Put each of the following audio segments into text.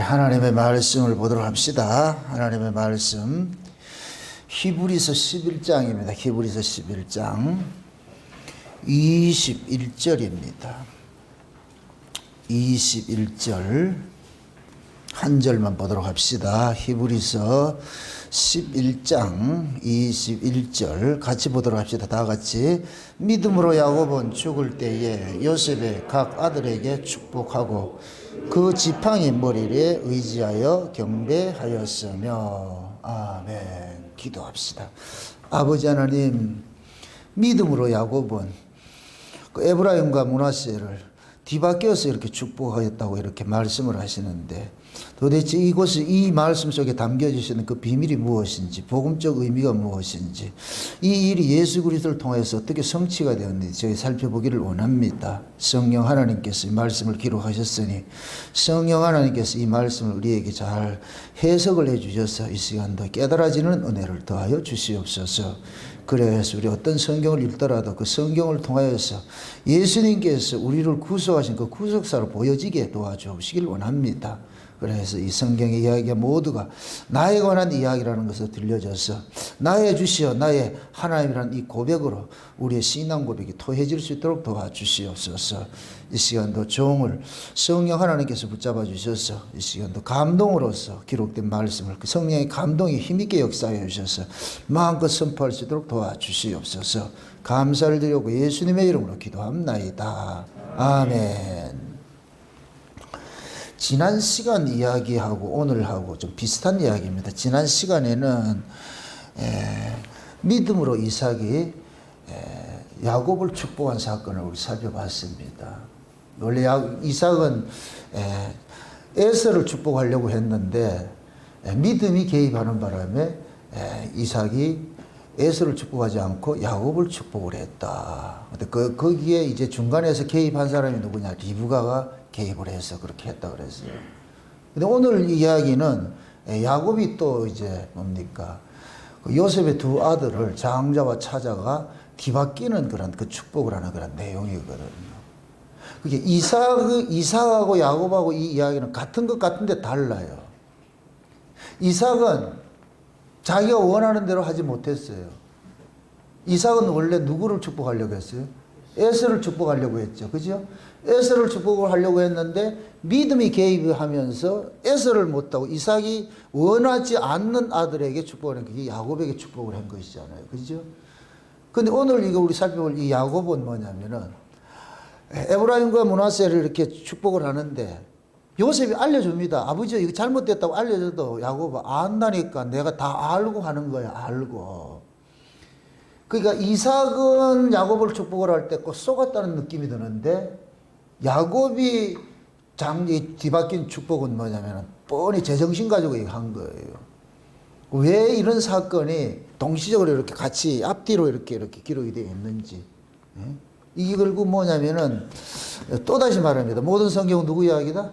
하나님의 말씀을 보도록 합시다. 하나님의 말씀 히브리서 11장입니다. 히브리서 11장 21절입니다. 21절 한 절만 보도록 합시다. 히브리서 11장 21절 같이 보도록 합시다. 다 같이. 믿음으로 야곱은 죽을 때에 요셉의 각 아들에게 축복하고 그 지팡이 머리에 의지하여 경배하였으며. 아멘. 기도합시다. 아버지 하나님, 믿음으로 야곱은 그 에브라임과 므낫세를 뒤바뀌어서 이렇게 축복하였다고 이렇게 말씀을 하시는데, 도대체 이곳에 이 말씀 속에 담겨주시는 그 비밀이 무엇인지, 복음적 의미가 무엇인지, 이 일이 예수 그리스도를 통해서 어떻게 성취가 되었는지 저희 살펴보기를 원합니다. 성령 하나님께서 이 말씀을 기록하셨으니 성령 하나님께서 이 말씀을 우리에게 잘 해석을 해주셔서 이 시간도 깨달아지는 은혜를 더하여 주시옵소서. 그래서 우리 어떤 성경을 읽더라도 그 성경을 통하여서 예수님께서 우리를 구속하신 그 구속사로 보여지게 도와주시길 원합니다. 그래서 이 성경의 이야기가 모두가 나에 관한 이야기라는 것을 들려줘서 나의 주시어 나의 하나님이라는 이 고백으로 우리의 신앙 고백이 토해질 수 있도록 도와주시옵소서. 이 시간도 종을 성령 하나님께서 붙잡아 주셔서 이 시간도 감동으로서 기록된 말씀을 그 성령의 감동이 힘있게 역사해 주셔서 마음껏 선포할 수 있도록 도와주시옵소서. 감사를 드리고 예수님의 이름으로 기도합나이다. 아멘. 지난 시간 이야기하고 오늘하고 좀 비슷한 이야기입니다. 지난 시간에는 믿음으로 이삭이 야곱을 축복한 사건을 우리 살펴봤습니다. 원래 이삭은 에서를 축복하려고 했는데 믿음이 개입하는 바람에 이삭이 에서를 축복하지 않고 야곱을 축복을 했다. 근데 거기에 이제 중간에서 개입한 사람이 누구냐? 리브가가 개입을 해서 그렇게 했다 그랬어요. 근데 오늘 이야기는 야곱이 또 이제 뭡니까? 요셉의 두 아들을 장자와 차자가 뒤바뀌는 그런 그 축복을 하는 그런 내용이거든요. 그게 이삭하고 야곱하고 이 이야기는 같은 것 같은데 달라요. 이삭은 자기가 원하는 대로 하지 못했어요. 이삭은 원래 누구를 축복하려고 했어요? 에서를 축복하려고 했죠. 그죠? 에서를 축복을 하려고 했는데 믿음이 개입하면서 에서를 못하고 이삭이 원하지 않는 아들에게 축복을 한 게 야곱에게 축복을 한 것이잖아요. 그죠? 근데 오늘 이거 우리 살펴볼 이 야곱은 뭐냐면은 에브라임과 므낫세를 이렇게 축복을 하는데 요셉이 알려줍니다. 아버지 이거 잘못됐다고 알려줘도 야곱은 안다니까 내가 다 알고 하는 거야. 알고. 그러니까 이삭은 야곱을 축복을 할 때 꼭 속았다는 느낌이 드는데 야곱이 뒤바뀐 축복은 뭐냐면 뻔히 제정신 가지고 한 거예요. 왜 이런 사건이 동시적으로 이렇게 같이 앞뒤로 이렇게 기록이 되어 있는지. 이게 결국 뭐냐면은 또다시 말합니다. 모든 성경은 누구 이야기다?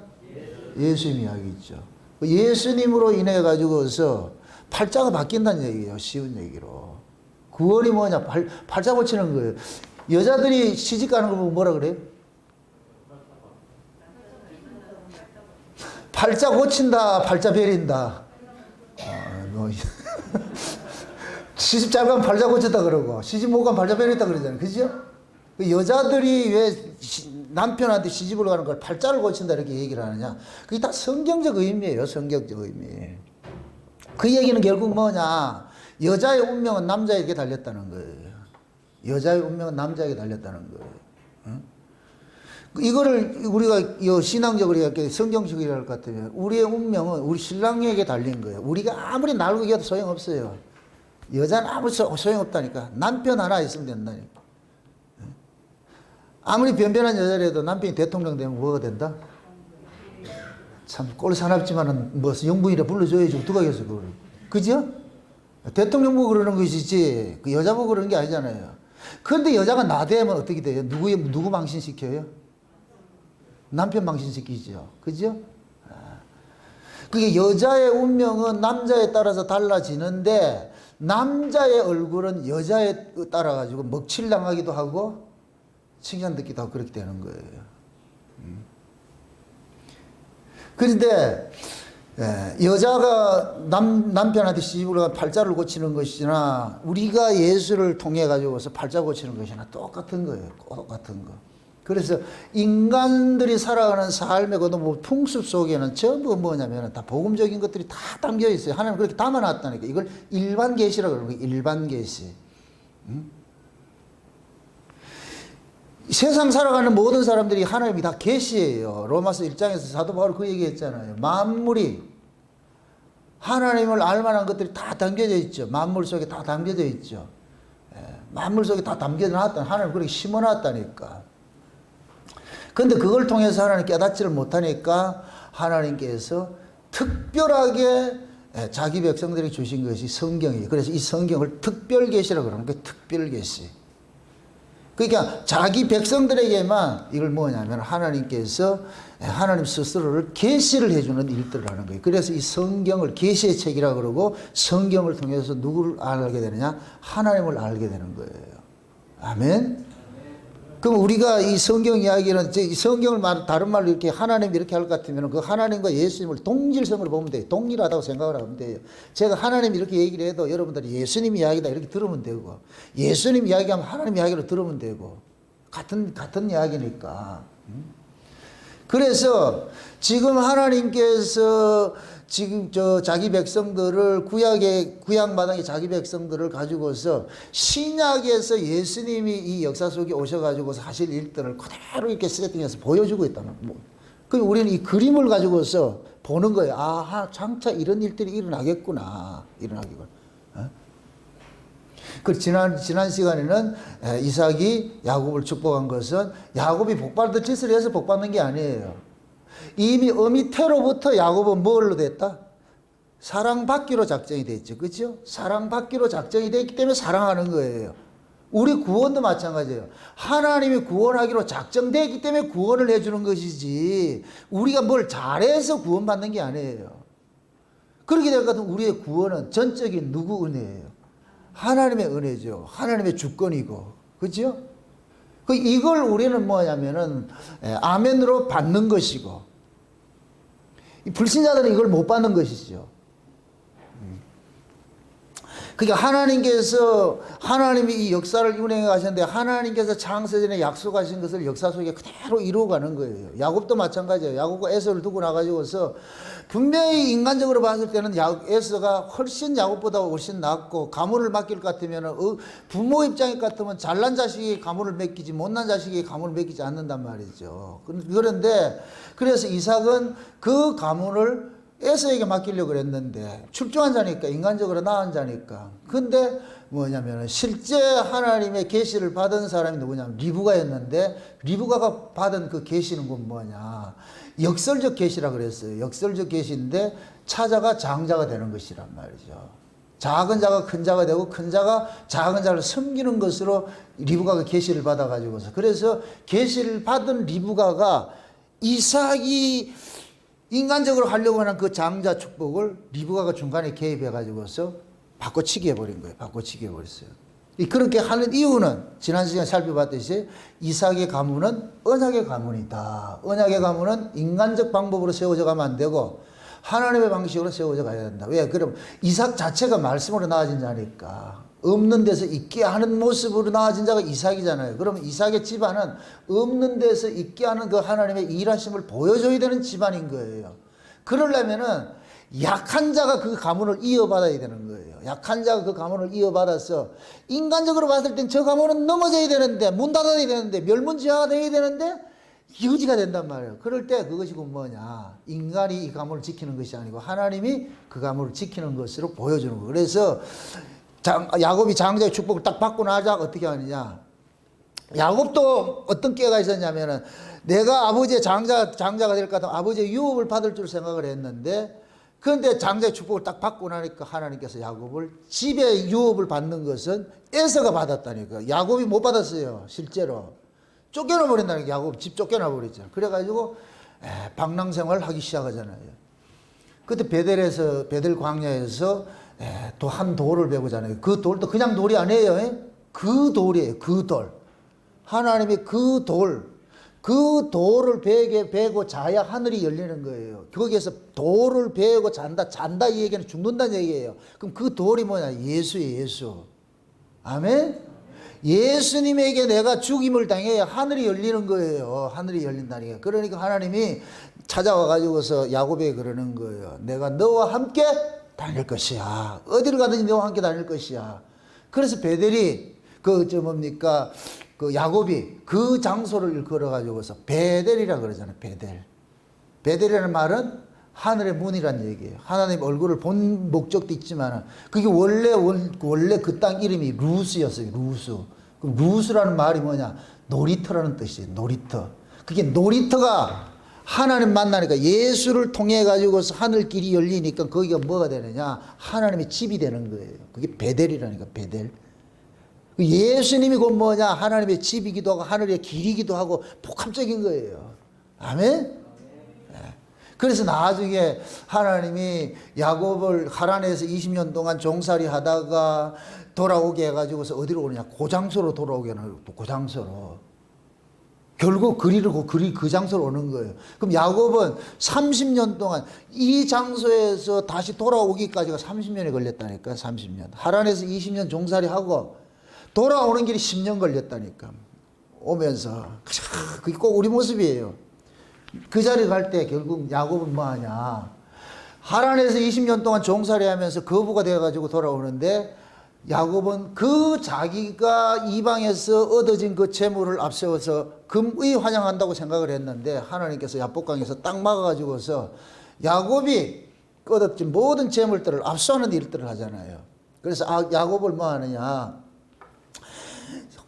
예수님 이야기죠. 예수님으로 인해 가지고서 팔자가 바뀐다는 얘기예요. 쉬운 얘기로. 구원이 뭐냐? 팔자 고치는 거예요. 여자들이 시집 가는 거 보면 뭐라 그래요? 팔자 고친다, 팔자 베린다. 시집 잘 가면 팔자 고쳤다 그러고, 시집 못 가면 팔자 베렸다 그러잖아요. 그죠? 여자들이 왜 남편한테 시집을 가는 걸 팔자를 고친다 이렇게 얘기를 하느냐? 그게 다 성경적 의미예요. 성경적 의미. 그 얘기는 결국 뭐냐? 여자의 운명은 남자에게 달렸다는 거예요. 여자의 운명은 남자에게 달렸다는 거예요. 응? 이거를 우리가 신앙적으로 이렇게 성경적으로 할 것 같으면 우리의 운명은 우리 신랑에게 달린 거예요. 우리가 아무리 날고 이겨도 소용없어요. 여자는 아무 소용없다니까. 남편 하나 있으면 된다니까. 아무리 변변한 여자라도 남편이 대통령 되면 뭐가 된다? 참 꼴 사납지만은 뭐 영부인이라 불러줘야지 어떡하겠어 그걸. 그죠? 대통령 보고 그러는 것이지 그 여자 보고 그러는 게 아니잖아요. 그런데 여자가 나대면 어떻게 돼요? 누구 망신시켜요? 남편 망신시키죠. 그죠? 그게 여자의 운명은 남자에 따라서 달라지는데 남자의 얼굴은 여자에 따라 가지고 먹칠당하기도 하고 칭찬 듣기도 하고 그렇게 되는 거예요. 그런데 여자가 남편한테 시집을 팔자를 고치는 것이나 우리가 예수를 통해 가지고서 팔자 고치는 것이나 똑같은 거예요. 똑같은 거. 그래서 인간들이 살아가는 삶의 그 뭐 풍습 속에는 전부 뭐냐면 다 복음적인 것들이 다 담겨 있어요. 하나님 그렇게 담아놨다니까. 이걸 일반 계시라고 그러는 거예요. 일반 계시. 세상 살아가는 모든 사람들이 하나님이 다 계시예요. 로마서 1장에서 사도 바울 그 얘기했잖아요. 만물이 하나님을 알만한 것들이 다 담겨져 있죠. 만물 속에 다 담겨져 있죠. 만물 속에 다 담겨져 놨다. 하나님 그렇게 심어놨다니까. 근데 그걸 통해서 하나님 깨닫지를 못하니까 하나님께서 특별하게 자기 백성들이 주신 것이 성경이에요. 그래서 이 성경을 특별계시라고 그러는 거예요. 특별계시. 그러니까 자기 백성들에게만 이걸 뭐냐면 하나님께서 하나님 스스로를 계시를 해주는 일들을 하는 거예요. 그래서 이 성경을 계시의 책이라고 그러고 성경을 통해서 누구를 알게 되느냐? 하나님을 알게 되는 거예요. 아멘. 그럼 우리가 이 성경 이야기는 이 성경을 다른 말로 이렇게 하나님 이렇게 할 것 같으면 그 하나님과 예수님을 동질성으로 보면 돼요. 동일하다고 생각을 하면 돼요. 제가 하나님 이렇게 얘기를 해도 여러분들이 예수님 이야기다 이렇게 들으면 되고 예수님 이야기하면 하나님 이야기로 들으면 되고 같은 이야기니까. 그래서 지금 하나님께서 지금 자기 백성들을 구약 마당의 자기 백성들을 가지고서 신약에서 예수님이 이 역사 속에 오셔가지고서 하실 일들을 그대로 이렇게 세팅해서 보여주고 있다는 거. 그럼 우리는 이 그림을 가지고서 보는 거예요. 아, 장차 이런 일들이 일어나겠구나. 그 지난 시간에는 이삭이 야곱을 축복한 것은 야곱이 복받을 짓을 해서 복받는 게 아니에요. 이미 어미 태로부터 야곱은 뭘로 됐다? 사랑받기로 작정이 됐죠. 그렇죠? 사랑받기로 작정이 됐기 때문에 사랑하는 거예요. 우리 구원도 마찬가지예요. 하나님이 구원하기로 작정되기 때문에 구원을 해주는 것이지 우리가 뭘 잘해서 구원받는 게 아니에요. 그렇게 될 것 같으면 우리의 구원은 전적인 누구 은혜예요? 하나님의 은혜죠. 하나님의 주권이고. 그렇죠? 이걸 우리는 뭐냐면은 아멘으로 받는 것이고 불신자들은 이걸 못 받는 것이죠. 그러니까 하나님이 이 역사를 운행해 가셨는데 하나님께서 창세전에 약속하신 것을 역사 속에 그대로 이루어가는 거예요. 야곱도 마찬가지예요. 야곱과 에서를 두고 나가지고서 분명히 인간적으로 봤을 때는 에서가 훨씬 야곱보다 훨씬 낫고 가문을 맡길 것 같으면 부모 입장에 같으면 잘난 자식이 가문을 맡기지 못난 자식이 가문을 맡기지 않는단 말이죠. 그런데 그래서 이삭은 그 가문을 에서에게 맡기려고 그랬는데 출중한 자니까 인간적으로 나은 자니까. 근데 뭐냐면 실제 하나님의 계시를 받은 사람이 누구냐면 리브가였는데 리브가가 받은 그 계시는 건 뭐냐? 역설적 계시라 그랬어요. 역설적 계시인데 차자가 장자가 되는 것이란 말이죠. 작은 자가 큰 자가 되고 큰 자가 작은 자를 섬기는 것으로 리브가가 계시를 받아 가지고서 그래서 계시를 받은 리브가가 이삭이 인간적으로 하려고 하는 그 장자 축복을 리브가가 중간에 개입해 가지고서 바꿔치기 해버린 거예요. 바꿔치기 해버렸어요. 그렇게 하는 이유는 지난 시간에 살펴봤듯이 이삭의 가문은 언약의 가문이다. 언약의 가문은 인간적 방법으로 세워져 가면 안 되고 하나님의 방식으로 세워져 가야 된다. 왜? 그럼 이삭 자체가 말씀으로 나아진 자니까. 없는 데서 있게 하는 모습으로 나아진 자가 이삭이잖아요. 그러면 이삭의 집안은 없는 데서 있게 하는 그 하나님의 일하심을 보여줘야 되는 집안인 거예요. 그러려면은 약한 자가 그 가문을 이어받아야 되는 거예요. 약한 자가 그 가문을 이어받아서 인간적으로 봤을 땐 저 가문은 넘어져야 되는데 문 닫아야 되는데 멸문지화가 돼야 되는데 유지가 된단 말이에요. 그럴 때 그것이 뭐냐? 인간이 이 가문을 지키는 것이 아니고 하나님이 그 가문을 지키는 것으로 보여주는 거예요. 그래서 야곱이 장자의 축복을 딱 받고 나자 어떻게 하느냐? 야곱도 어떤 깨가 있었냐면은 내가 아버지의 장자가 될 것 같으면 아버지의 유업을 받을 줄 생각을 했는데 그런데 장자의 축복을 딱 받고 나니까 하나님께서 야곱을 집에 유업을 받는 것은 에서가 받았다니까. 야곱이 못 받았어요. 실제로. 쫓겨나 버린다니까. 야곱 집 쫓겨나 버렸죠. 그래가지고 방랑생활을 하기 시작하잖아요. 그때 베델 광야에서 또 한 돌을 배우잖아요. 그 돌도 그냥 돌이 아니에요. 그 돌이에요. 그 돌. 하나님이 그 돌. 그 돌을 벽에 베고 자야 하늘이 열리는 거예요. 거기에서 돌을 베고 잔다 이 얘기는 죽는다는 얘기예요. 그럼 그 돌이 뭐냐? 예수예요, 예수. 아멘? 예수님에게 내가 죽임을 당해야 하늘이 열리는 거예요. 하늘이 열린다니까. 그러니까 하나님이 찾아와 가지고서 야곱에게 그러는 거예요. 내가 너와 함께 다닐 것이야. 어디를 가든지 너와 함께 다닐 것이야. 그래서 베델이 그 야곱이 그 장소를 걸어 가지고서 베델이라 그러잖아요. 베델. 베델이라는 말은 하늘의 문이란 얘기예요. 하나님 얼굴을 본 목적도 있지만 그게 원래 그 땅 이름이 루스였어요. 루스. 그럼 루스라는 말이 뭐냐? 놀이터라는 뜻이에요. 놀이터. 그게 놀이터가 하나님 만나니까 예수를 통해 가지고서 하늘길이 열리니까 거기가 뭐가 되느냐? 하나님의 집이 되는 거예요. 그게 베델이라니까. 베델. 예수님이 곧 뭐냐? 하나님의 집이기도 하고 하늘의 길이기도 하고 복합적인 거예요. 아멘? 그래서 나중에 하나님이 야곱을 하란에서 20년 동안 종살이 하다가 돌아오게 해가지고서 어디로 오느냐? 고장소로 돌아오게 하는 거예요. 고장소로. 결국 그 장소로 오는 거예요. 그럼 야곱은 30년 동안 이 장소에서 다시 돌아오기까지가 30년이 걸렸다니까. 30년. 하란에서 20년 종살이 하고 돌아오는 길이 10년 걸렸다니까. 오면서. 그게 꼭 우리 모습이에요. 그 자리 갈 때 결국 야곱은 뭐 하냐? 하란에서 20년 동안 종살이 하면서 거부가 되어가지고 돌아오는데 야곱은 그 자기가 이방에서 얻어진 그 재물을 앞세워서 금의 환영한다고 생각을 했는데 하나님께서 야복강에서 딱 막아가지고서 야곱이 얻었진 모든 재물들을 압수하는 일들을 하잖아요. 그래서 야곱을 뭐 하느냐?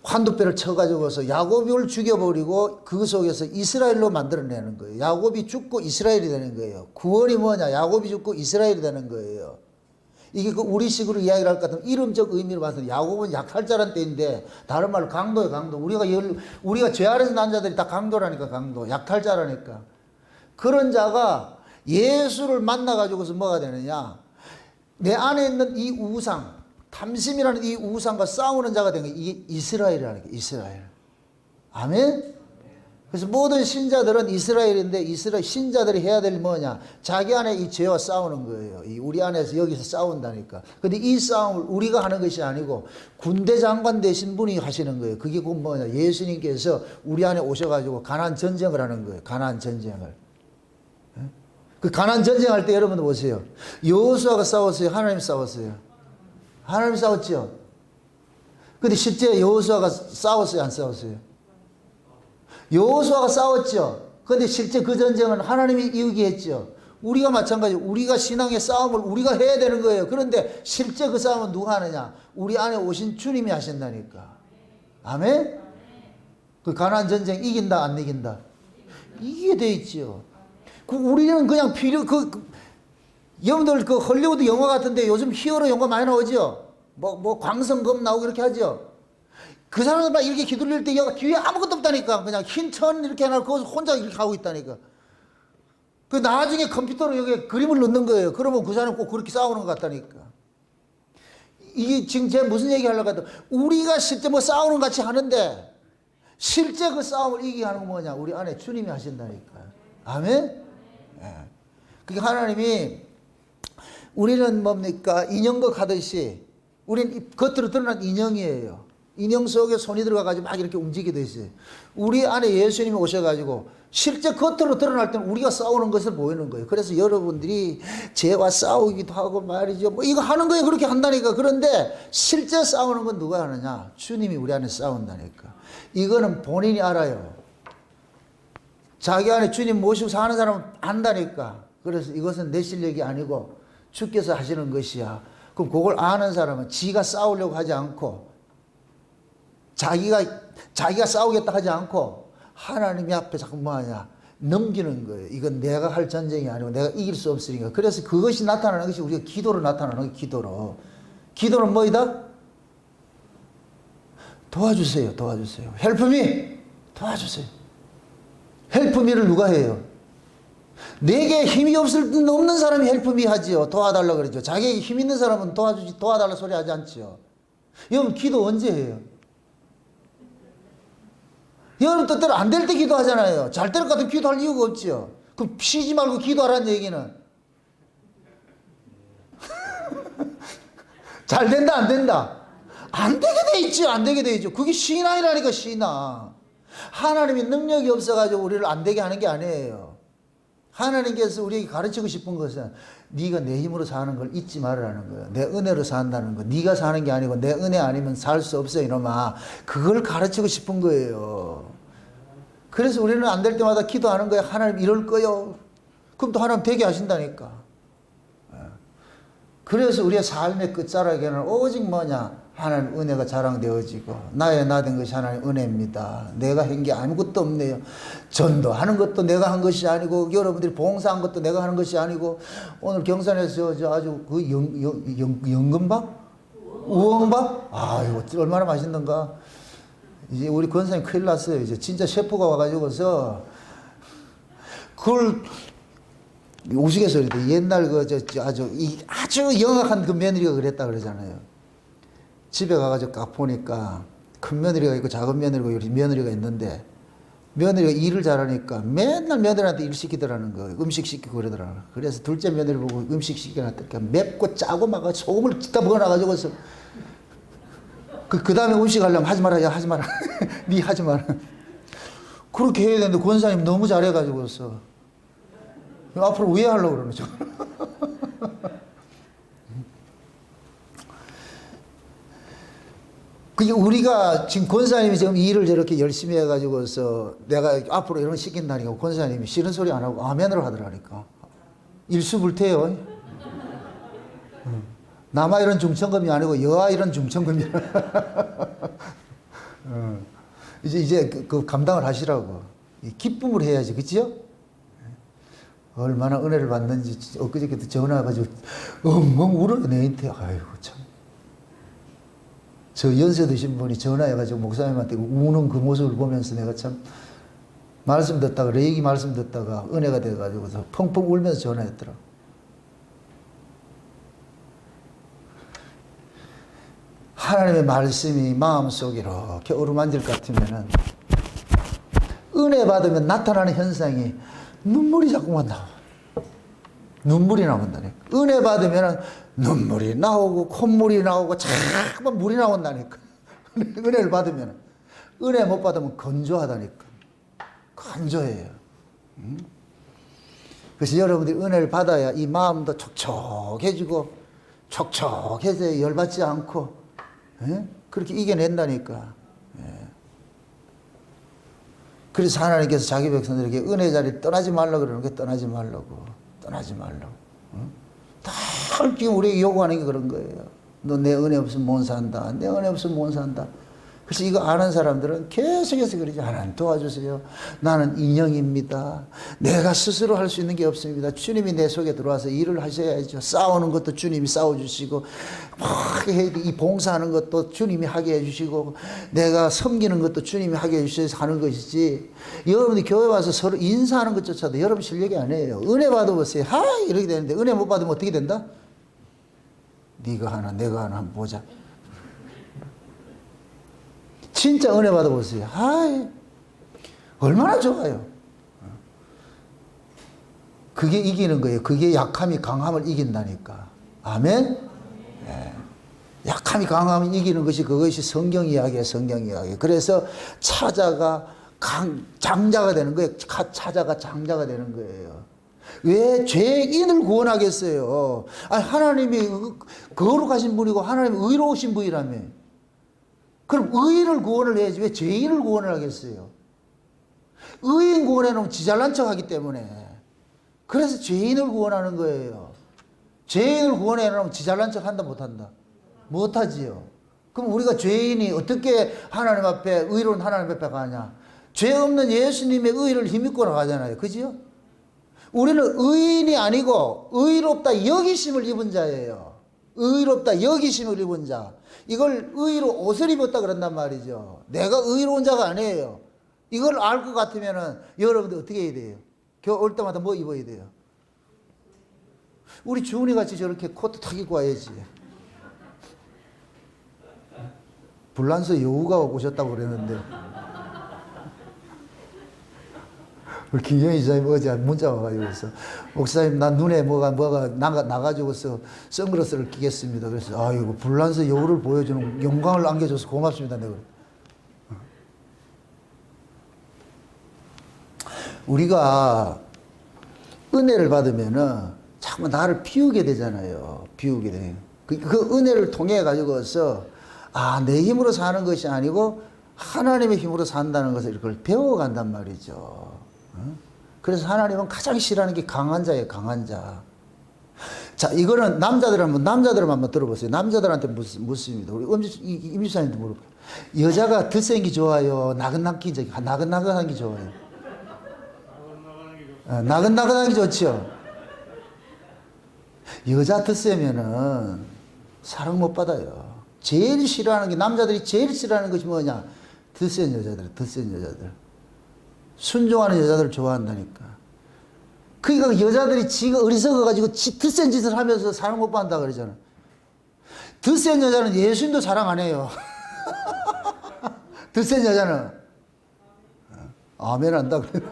환두배를 쳐가지고서 야곱을 죽여버리고 그 속에서 이스라엘로 만들어내는 거예요. 야곱이 죽고 이스라엘이 되는 거예요. 구원이 뭐냐? 야곱이 죽고 이스라엘이 되는 거예요. 이게 그 우리식으로 이야기를 할 것 같으면 이름적 의미로 봐서 야곱은 약탈자란 때인데 다른 말로 강도예요, 강도. 우리가 죄 아래서 난 자들이 다 강도라니까, 강도. 약탈자라니까. 그런 자가 예수를 만나가지고서 뭐가 되느냐? 내 안에 있는 이 우상, 탐심이라는 이 우상과 싸우는 자가 된 게 이게 이스라엘이라는 게 이스라엘. 아멘? 그래서 모든 신자들은 이스라엘인데 이스라엘 신자들이 해야 될 뭐냐? 자기 안에 이 죄와 싸우는 거예요. 우리 안에서 여기서 싸운다니까. 근데 이 싸움을 우리가 하는 것이 아니고 군대 장관 되신 분이 하시는 거예요. 그게 곧 뭐냐? 예수님께서 우리 안에 오셔가지고 가나안 전쟁을 하는 거예요. 가나안 전쟁을. 그 가나안 전쟁할 때 여러분 보세요. 여호수아가 싸웠어요? 하나님 싸웠어요? 하나님 싸웠죠. 근데 실제 여호수아가 싸웠어요? 안 싸웠어요? 여호수아가 싸웠죠. 근데 실제 그 전쟁은 하나님이 이기게 했죠. 우리가 마찬가지로 우리가 신앙의 싸움을 우리가 해야 되는 거예요. 그런데 실제 그 싸움은 누가 하느냐? 우리 안에 오신 주님이 하신다니까. 아멘? 그 가나안 전쟁 이긴다 안 이긴다? 이기게 돼 있죠. 우리는 그냥 여러분들 그 헐리우드 영화 같은데 요즘 히어로 영화 많이 나오죠? 뭐 광선검 나오고 이렇게 하죠? 그 사람들 막 이렇게 휘둘릴 때 뒤에 아무것도 없다니까. 그냥 흰 천 이렇게 해놓고 거기서 혼자 이렇게 하고 있다니까. 그 나중에 컴퓨터로 여기 그림을 넣는 거예요. 그러면 그 사람 꼭 그렇게 싸우는 것 같다니까. 이게 지금 제가 무슨 얘기 하려고 하다 우리가 실제 뭐 싸우는 같이 하는데 실제 그 싸움을 이기게 하는 건 뭐냐? 우리 안에 주님이 하신다니까. 아멘? 예. 그러니까 하나님이 우리는 뭡니까? 인형극 하듯이 우리는 겉으로 드러난 인형이에요. 인형 속에 손이 들어가가지고 막 이렇게 움직이게 돼 있어요. 우리 안에 예수님이 오셔가지고 실제 겉으로 드러날 때는 우리가 싸우는 것을 보이는 거예요. 그래서 여러분들이 죄와 싸우기도 하고 말이죠. 뭐 이거 하는 거예요. 그렇게 한다니까. 그런데 실제 싸우는 건 누가 하느냐? 주님이 우리 안에 싸운다니까. 이거는 본인이 알아요. 자기 안에 주님 모시고 사는 사람은 안다니까. 그래서 이것은 내 실력이 아니고 주께서 하시는 것이야. 그럼 그걸 아는 사람은 지가 싸우려고 하지 않고 자기가 싸우겠다 하지 않고 하나님이 앞에 자꾸 뭐하냐 넘기는 거예요. 이건 내가 할 전쟁이 아니고 내가 이길 수 없으니까. 그래서 그것이 나타나는 것이 우리가 기도로 나타나는 거예요. 기도로. 기도는 뭐이다? 도와주세요. 도와주세요. 헬프미 도와주세요. 헬프미를 누가 해요? 내게 힘이 없는 사람이 헬프미 하지요. 도와달라 그러죠. 자기에게 힘 있는 사람은 도와달라 소리 하지 않지요. 여러분 기도 언제 해요? 여러분 뜻대로 안 될 때 기도하잖아요. 잘 될 것 같으면 기도할 이유가 없지요. 그럼 쉬지 말고 기도하라는 얘기는 잘 된다 안 된다? 안 되게 돼 있죠. 안 되게 돼 있죠. 그게 신앙이라니까 신앙. 하나님이 능력이 없어가지고 우리를 안 되게 하는 게 아니에요. 하나님께서 우리에게 가르치고 싶은 것은 네가 내 힘으로 사는 걸 잊지 말으라는 거예요. 내 은혜로 산다는 거. 네가 사는 게 아니고 내 은혜 아니면 살 수 없어 이놈아. 그걸 가르치고 싶은 거예요. 그래서 우리는 안 될 때마다 기도하는 거예요. 하나님 이럴 거요. 그럼 또 하나님 되게 하신다니까. 그래서 우리의 삶의 끝자락에는 오직 뭐냐? 하나님 은혜가 자랑되어지고 나의 나된 것이 하나님 은혜입니다. 내가 한 게 아무것도 없네요. 전도하는 것도 내가 한 것이 아니고 여러분들이 봉사한 것도 내가 하는 것이 아니고 오늘 경산에서 저 아주 그 연금밥? 우엉밥? 아유 얼마나 맛있는가. 이제 우리 권사님 큰일 났어요. 이제 진짜 셰프가 와가지고서 그걸 우스갯소리인데 옛날 아주 영악한 그 며느리가 그랬다 그러잖아요. 집에 가가지고 딱 보니까 큰 며느리가 있고 작은 며느리가 이렇게 며느리가 있는데 며느리가 일을 잘하니까 맨날 며느리한테 일 시키더라는 거예요. 음식 시키고 그러더라고요. 그래서 둘째 며느리 보고 음식 시켜놨더니 맵고 짜고 막 소금을 다 부어놔가지고서 그 다음에 음식 하려면 하지 마라, 야 하지 마라. 니 하지 마라. 그렇게 해야 되는데 권사님 너무 잘해가지고서 앞으로 왜 하려고 그러죠? 그게 우리가 지금 권사님이 지금 일을 저렇게 열심히 해가지고서 내가 앞으로 이런 거 시킨다니까 권사님이 싫은 소리 안 하고 아멘으로 하더라니까. 일수불태요. 남아 이런 중천금이 아니고 여아 이런 중천금이라. 이제 그 감당을 하시라고. 기쁨을 해야지, 그치요? 얼마나 은혜를 받는지 엊그저께도 전화해가지고 엉엉 울어요 내한테. 아이고 참. 저 연세 드신 분이 전화해가지고 목사님한테 우는 그 모습을 보면서 내가 참 말씀 듣다가 레이기 말씀 듣다가 은혜가 돼가지고서 펑펑 울면서 전화했더라. 하나님의 말씀이 마음속에 이렇게 어루만질 것 같으면은 은혜 받으면 나타나는 현상이 눈물이 자꾸만 나와. 눈물이 나온다니까. 은혜 받으면 눈물이 나오고 콧물이 나오고 자꾸만 물이 나온다니까. 은혜를 받으면. 은혜 못 받으면 건조하다니까. 건조해요. 그래서 여러분들이 은혜를 받아야 이 마음도 촉촉해지고 촉촉해서 열받지 않고 그렇게 이겨낸다니까. 그래서 하나님께서 자기 백성들에게 은혜 자리 떠나지 말라고 그러는 게 떠나지 말라고. 떠나지 말라고. 다 지금 우리에게 요구하는 게 그런 거예요. 너 내 은혜 없으면 못 산다. 내 은혜 없으면 못 산다. 그래서 이거 아는 사람들은 계속해서 그러죠. 하나님 도와주세요. 나는 인형입니다. 내가 스스로 할 수 있는 게 없습니다. 주님이 내 속에 들어와서 일을 하셔야죠. 싸우는 것도 주님이 싸워주시고 이 봉사하는 것도 주님이 하게 해주시고 내가 섬기는 것도 주님이 하게 해주셔서 하는 것이지 여러분이 교회 와서 서로 인사하는 것조차도 여러분 실력이 아니에요. 은혜 받아보세요. 이렇게 되는데 은혜 못 받으면 어떻게 된다? 네가 하나 내가 하나 한번 보자. 진짜 은혜 받아보세요. 얼마나 좋아요. 그게 이기는 거예요. 그게 약함이 강함을 이긴다니까. 아멘? 네. 약함이 강함을 이기는 것이 그것이 성경 이야기예요. 성경 이야기. 그래서 차자가 장자가 되는 거예요. 차자가 장자가 되는 거예요. 왜 죄인을 구원하겠어요? 하나님이 거룩하신 분이고 하나님이 의로우신 분이라며. 그럼 의인을 구원을 해야지 왜 죄인을 구원을 하겠어요? 의인 구원해 놓으면 지 잘난 척 하기 때문에. 그래서 죄인을 구원하는 거예요. 죄인을 구원해 놓으면 지 잘난 척 한다 못한다? 못하지요. 그럼 우리가 죄인이 어떻게 하나님 앞에 의로운 하나님 앞에 가냐? 죄 없는 예수님의 의를 힘입고 나가잖아요. 그죠? 우리는 의인이 아니고 의롭다 여기심을 입은 자예요. 의롭다 여기심을 입은 자. 이걸 의로 옷을 입었다 그런단 말이죠. 내가 의로운 자가 아니에요. 이걸 알 것 같으면은 여러분들 어떻게 해야 돼요? 겨울 올 때마다 뭐 입어야 돼요? 우리 주은이 같이 저렇게 코트 탁 입고 와야지. 불란서 여우가 오셨다고 그랬는데 우리 김영희 지사님 어제 문자 와가지고서 목사님 나 눈에 뭐가 나가지고서 선글라스를 끼겠습니다. 그래서 아이고 불란서 여우를 보여주는 영광을 안겨줘서 고맙습니다. 내가 우리가 은혜를 받으면은 자꾸 나를 비우게 되잖아요. 비우게 돼. 그 은혜를 통해 가지고서 내 힘으로 사는 것이 아니고 하나님의 힘으로 산다는 것을 이걸 배워간단 말이죠. 그래서 하나님은 가장 싫어하는 게 강한 자예요. 강한 자. 자, 이거는 남자들 한번 들어보세요. 남자들한테 묻습니다. 우리 임지사님도 물어봐요. 여자가 드센 게 좋아요? 나긋나긋한 게 좋아요? 나긋나긋한 게 좋죠. 여자 드세면은 사랑 못 받아요. 제일 싫어하는 게, 남자들이 제일 싫어하는 것이 뭐냐? 드센 여자들. 순종하는 여자들을 좋아한다니까. 그러니까 여자들이 지가 어리석어가지고 드센 짓을 하면서 사랑 못 받는다 그러잖아. 드센 여자는 예수님도 사랑 안 해요. 드센 여자는. 아멘 한다 그래.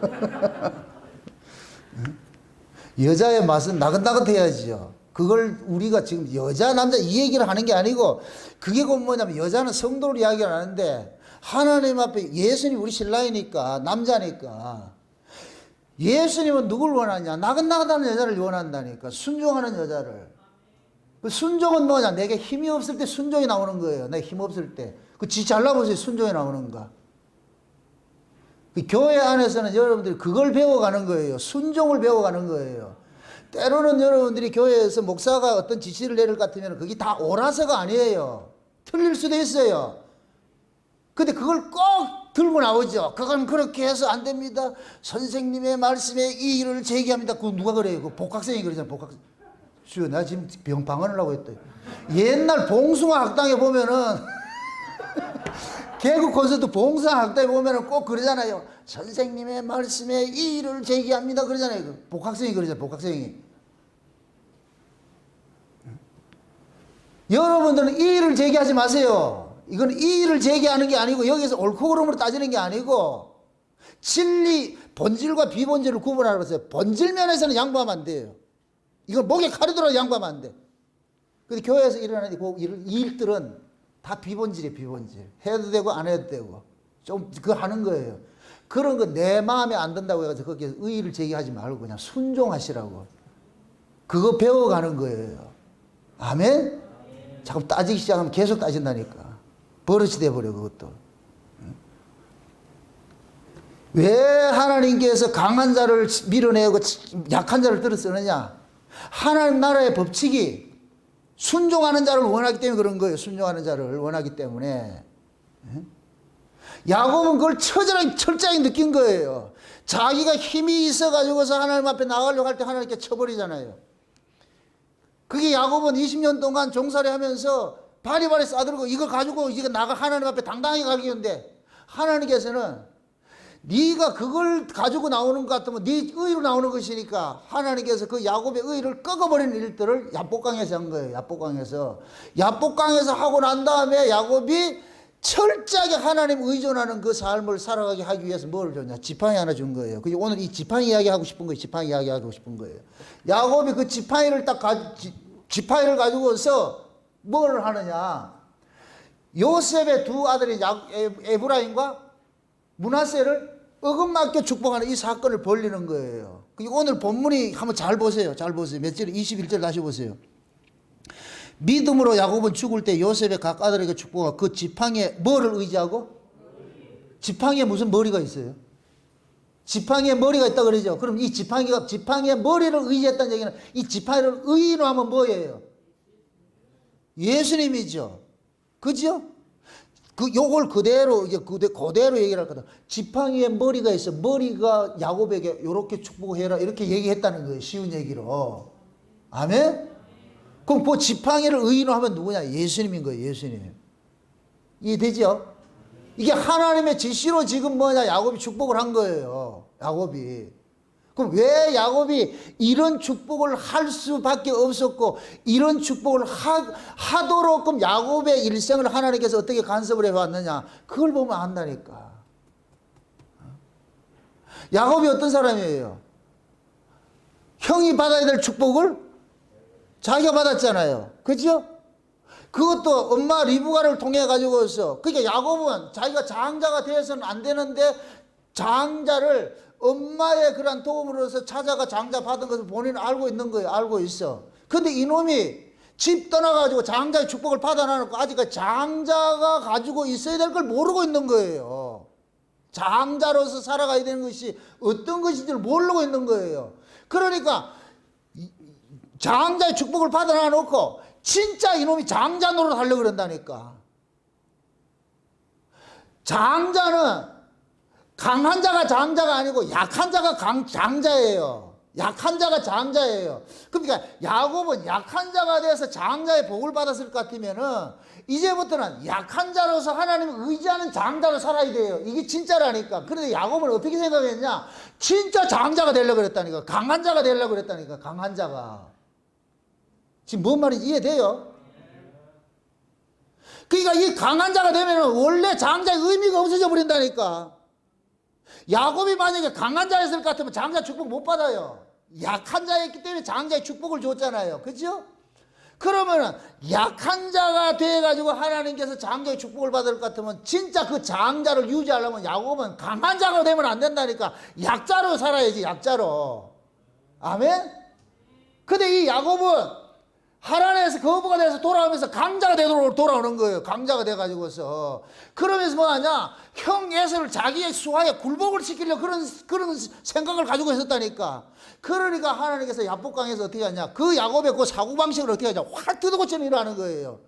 여자의 맛은 나긋나긋해야지요. 그걸 우리가 지금 여자 남자 이 얘기를 하는 게 아니고, 그게 곧 뭐냐면 여자는 성도를 이야기를 하는데 하나님 앞에 예수님 우리 신랑이니까, 남자니까 예수님은 누굴 원하냐? 나긋나긋한 여자를 원한다니까. 순종하는 여자를. 그 순종은 뭐냐? 내게 힘이 없을 때 순종이 나오는 거예요. 내가 힘 없을 때. 지 잘라보세요. 순종이 나오는가. 그 교회 안에서는 여러분들이 그걸 배워가는 거예요. 순종을 배워가는 거예요. 때로는 여러분들이 교회에서 목사가 어떤 지시를 내릴 것 같으면 그게 다 옳아서가 아니에요. 틀릴 수도 있어요. 근데 그걸 꼭 들고 나오죠. 그건 그렇게 해서 안 됩니다. 선생님의 말씀에 이의를 제기합니다. 그거 누가 그래요? 그 복학생이 그러잖아. 복학생. 주여, 나 지금 방언하려고 했다. 옛날 봉숭아 학당에 보면은 개그 콘서트 봉숭아 학당에 보면은 꼭 그러잖아요. 선생님의 말씀에 이의를 제기합니다. 그러잖아요. 그 복학생이 그러잖아요. 복학생이. 여러분들은 이의를 제기하지 마세요. 이건 이의를 제기하는 게 아니고, 여기서 옳고 그름으로 따지는 게 아니고, 진리, 본질과 비본질을 구분하라고 했어요. 본질 면에서는 양보하면 안 돼요. 이건 목에 칼이 들어도 양보하면 안 돼. 근데 교회에서 일어나는 이 일들은 다 비본질이에요. 비본질. 해도 되고 안 해도 되고 좀 그거 하는 거예요. 그런 거 내 마음에 안 든다고 해서 거기에 의의를 제기하지 말고 그냥 순종하시라고. 그거 배워가는 거예요. 아멘? 자꾸 따지기 시작하면 계속 따진다니까. 버릇이 돼버려. 그것도. 왜 하나님께서 강한 자를 밀어내고 약한 자를 들어 쓰느냐? 하나님 나라의 법칙이 순종하는 자를 원하기 때문에 그런 거예요. 순종하는 자를 원하기 때문에. 야곱은 그걸 철저하게 느낀 거예요. 자기가 힘이 있어가지고서 하나님 앞에 나가려고 할 때 하나님께 쳐버리잖아요. 그게 야곱은 20년 동안 종살이 하면서 바리바리 싸들고 이걸 가지고 이제 하나님 앞에 당당하게 가기인데, 하나님께서는 네가 그걸 가지고 나오는 것 같으면 네 의로 나오는 것이니까 하나님께서 그 야곱의 의를 꺾어버리는 일들을 야복강에서 한 거예요. 야복강에서 하고 난 다음에 야곱이 철저하게 하나님 의존하는 그 삶을 살아가게 하기 위해서 뭘 줬냐? 지팡이 하나 준 거예요. 그게 오늘 이 지팡이 이야기하고 싶은 거예요. 지팡이 이야기하고 싶은 거예요. 야곱이 그 지팡이를 지팡이를 가지고서 뭘 하느냐? 요셉의 두 아들인 에브라임과 므낫세를 어긋맞게 축복하는 이 사건을 벌리는 거예요. 오늘 본문이 한번 잘 보세요. 몇 절? 21절 다시 보세요. 믿음으로 야곱은 죽을 때 요셉의 각 아들에게 축복하고 그 지팡이에 뭐를 의지하고? 지팡이에 무슨 머리가 있어요? 지팡이에 머리가 있다 그러죠. 그럼 이 지팡이에 머리를 의지했다는 얘기는 이 지팡이를 의인화하면 뭐예요? 예수님이죠. 그죠? 요걸 그대로 얘기를 할 거다. 지팡이에 머리가 있어. 머리가 야곱에게 요렇게 축복해라. 이렇게 얘기했다는 거예요. 쉬운 얘기로. 아멘? 그럼 그 지팡이를 의인으로 하면 누구냐? 예수님인 거예요. 예수님. 이해되죠? 이게 하나님의 지시로 지금 야곱이 축복을 한 거예요. 야곱이. 그럼 왜 야곱이 이런 축복을 할 수밖에 없었고 이런 축복을 하도록 그럼 야곱의 일생을 하나님께서 어떻게 간섭을 해왔느냐? 그걸 보면 안다니까. 야곱이 어떤 사람이에요? 형이 받아야 될 축복을 자기가 받았잖아요. 그죠? 그것도 엄마 리브가를 통해 가지고서, 그러니까 야곱은 자기가 장자가 되어서는 안 되는데 장자를 엄마의 그런 도움으로서 찾아가 장자 받은 것을 본인은 알고 있는 거예요. 알고 있어. 근데 이놈이 집 떠나가지고 장자의 축복을 받아놔놓고 아직까지 장자가 가지고 있어야 될 걸 모르고 있는 거예요. 장자로서 살아가야 되는 것이 어떤 것인지를 모르고 있는 거예요. 그러니까 장자의 축복을 받아놔놓고 진짜 이놈이 장자 노릇 하려고 그런다니까. 장자는 강한 자가 장자가 아니고 약한 자가 장자예요. 약한 자가 장자예요. 그러니까 야곱은 약한 자가 돼서 장자의 복을 받았을 것 같으면은 이제부터는 약한 자로서 하나님을 의지하는 장자로 살아야 돼요. 이게 진짜라니까. 그런데 야곱은 어떻게 생각했냐? 진짜 장자가 되려고 그랬다니까. 강한 자가 되려고 그랬다니까. 강한 자가. 지금 뭔 말인지 이해돼요? 그러니까 이 강한 자가 되면 원래 장자의 의미가 없어져 버린다니까. 야곱이 만약에 강한 자였을 것 같으면 장자 축복 못 받아요. 약한 자였기 때문에 장자의 축복을 줬잖아요. 그죠? 그러면은 약한 자가 돼가지고 하나님께서 장자의 축복을 받을 것 같으면 진짜 그 장자를 유지하려면 야곱은 강한 자가 되면 안 된다니까. 약자로 살아야지. 약자로. 아멘? 근데 이 야곱은 하란에서 거부가 돼서 돌아오면서 강자가 되도록 돌아오는 거예요. 강자가 돼가지고서. 그러면서 뭐 하냐? 형 에서를 자기의 수하에 굴복을 시키려고 그런 생각을 가지고 있었다니까. 그러니까 하나님께서 야복강에서 어떻게 하냐? 그 야곱의 그 사고방식을 어떻게 하냐? 확 뜯어고쳐 일하는 거예요.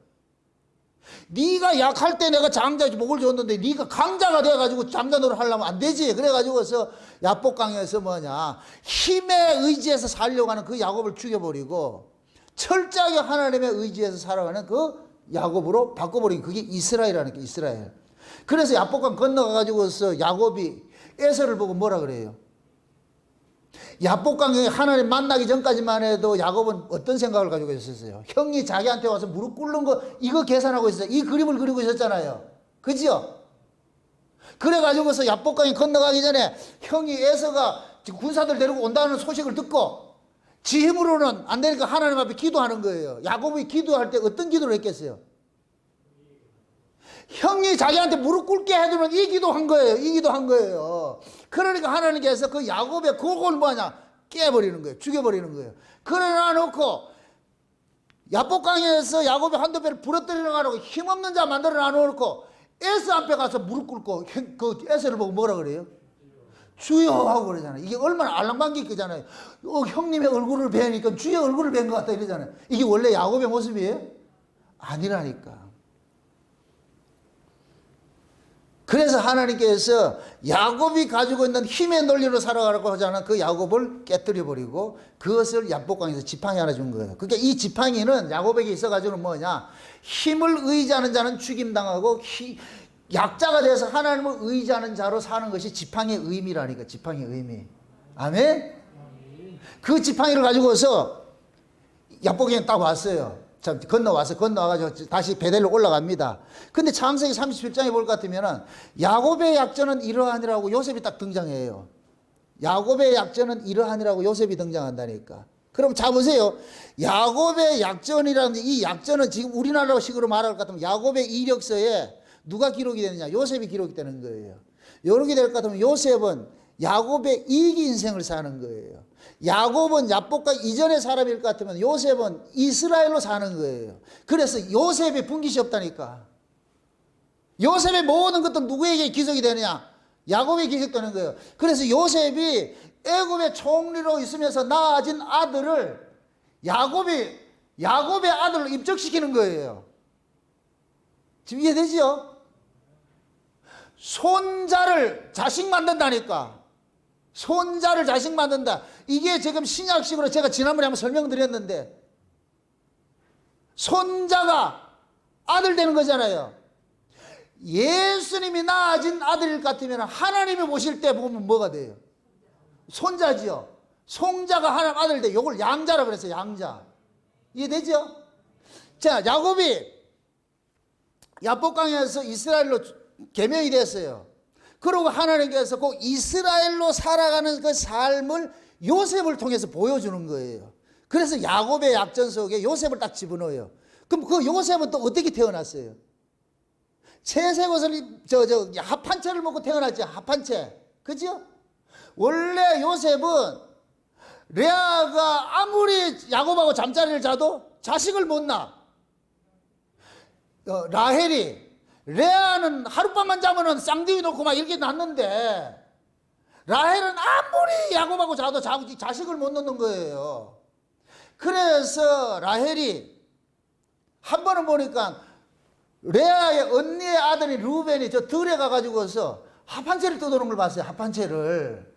네가 약할 때 내가 장자의 복을 줬는데 네가 강자가 돼가지고 장자 노릇 하려면 안 되지. 그래가지고서 야복강에서 뭐냐? 힘에 의지해서 살려고 하는 그 야곱을 죽여버리고 철저하게 하나님의 의지에서 살아가는 그 야곱으로 바꿔버린 그게 이스라엘이라는 게 이스라엘. 그래서 야복강 건너가가지고서 야곱이 에서를 보고 뭐라 그래요? 야복강에 하나님 만나기 전까지만 해도 야곱은 어떤 생각을 가지고 있었어요? 형이 자기한테 와서 무릎 꿇는 거 이거 계산하고 있어요. 이 그림을 그리고 있었잖아요. 그죠? 그래가지고서 야복강에 건너가기 전에 형이 에서가 지금 군사들 데리고 온다는 소식을 듣고 지 힘으로는 안 되니까 하나님 앞에 기도하는 거예요. 야곱이 기도할 때 어떤 기도를 했겠어요? 형이 자기한테 무릎 꿇게 해두면 이 기도한 거예요. 이 기도한 거예요. 그러니까 하나님께서 그 야곱의 그걸 뭐하냐? 깨버리는 거예요. 죽여버리는 거예요. 그래 놔놓고 야복강에서 야곱이 한두 배를 부러뜨리는 거라고 힘없는 자 만들어 놔놓고 에서 앞에 가서 무릎 꿇고 그 에서를 보고 뭐라 그래요? 주여 하고 그러잖아요. 이게 얼마나 알랑방기 있잖아요. 형님의 얼굴을 뵈니까 주의 얼굴을 뵌 것 같다 이러잖아요. 이게 원래 야곱의 모습이에요? 아니라니까. 그래서 하나님께서 야곱이 가지고 있는 힘의 논리로 살아가라고 하잖아. 그 야곱을 깨뜨려버리고 그것을 야복강에서 지팡이 하나 준 거예요. 그러니까 이 지팡이는 야곱에게 있어가지고는 뭐냐? 힘을 의지하는 자는 죽임당하고 약자가 돼서 하나님을 의지하는 자로 사는 것이 지팡이의 의미라니까. 지팡이의 의미. 아멘? 그 지팡이를 가지고서 야복강에 딱 왔어요. 참 건너와가지고 다시 베델로 올라갑니다. 근데 창세기 37장에 볼 것 같으면은 야곱의 약전은 이러하니라고 요셉이 딱 등장해요. 야곱의 약전은 이러하니라고 요셉이 등장한다니까. 그럼 자 보세요. 야곱의 약전이라는 이 약전은 지금 우리나라 식으로 말할 것 같으면 야곱의 이력서에 누가 기록이 되느냐? 요셉이 기록이 되는 거예요. 이렇게 될 것 같으면 요셉은 야곱의 이기 인생을 사는 거예요. 야곱은 야복강 이전의 사람일 것 같으면 요셉은 이스라엘로 사는 거예요. 그래서 요셉의 분깃이 없다니까. 요셉의 모든 것도 누구에게 기록이 되느냐? 야곱에 기록되는 거예요. 그래서 요셉이 애굽의 총리로 있으면서 낳아진 아들을 야곱의 아들로 입적시키는 거예요. 지금 이해되지요? 손자를 자식 만든다니까. 손자를 자식 만든다. 이게 지금 신약식으로 제가 지난번에 한번 설명드렸는데 손자가 아들 되는 거잖아요. 예수님이 낳아진 아들일 것 같으면 하나님이 보실 때 보면 뭐가 돼요? 손자지요. 손자가 하나님 아들 돼. 이걸 양자라 그랬어요. 양자. 이해되죠? 자, 야곱이 야복강에서 이스라엘로 개명이 됐어요. 그리고 하나님께서 꼭 이스라엘로 살아가는 그 삶을 요셉을 통해서 보여주는 거예요. 그래서 야곱의 약전 속에 요셉을 딱 집어넣어요. 그럼 그 요셉은 또 어떻게 태어났어요? 채색 옷을 합한채를 먹고 태어났죠. 합한채. 그죠? 원래 요셉은 레아가 아무리 야곱하고 잠자리를 자도 자식을 못 낳아. 라헬이 레아는 하룻밤만 자면은 쌍둥이 놓고 막 이렇게 낳는데 라헬은 아무리 야곱하고 자도 자식을 못 낳는 거예요. 그래서 라헬이 한 번은 보니까 레아의 언니의 아들이 루벤이 저 들에 가가지고서 합한채를 뜯어놓은 걸 봤어요. 합한채를.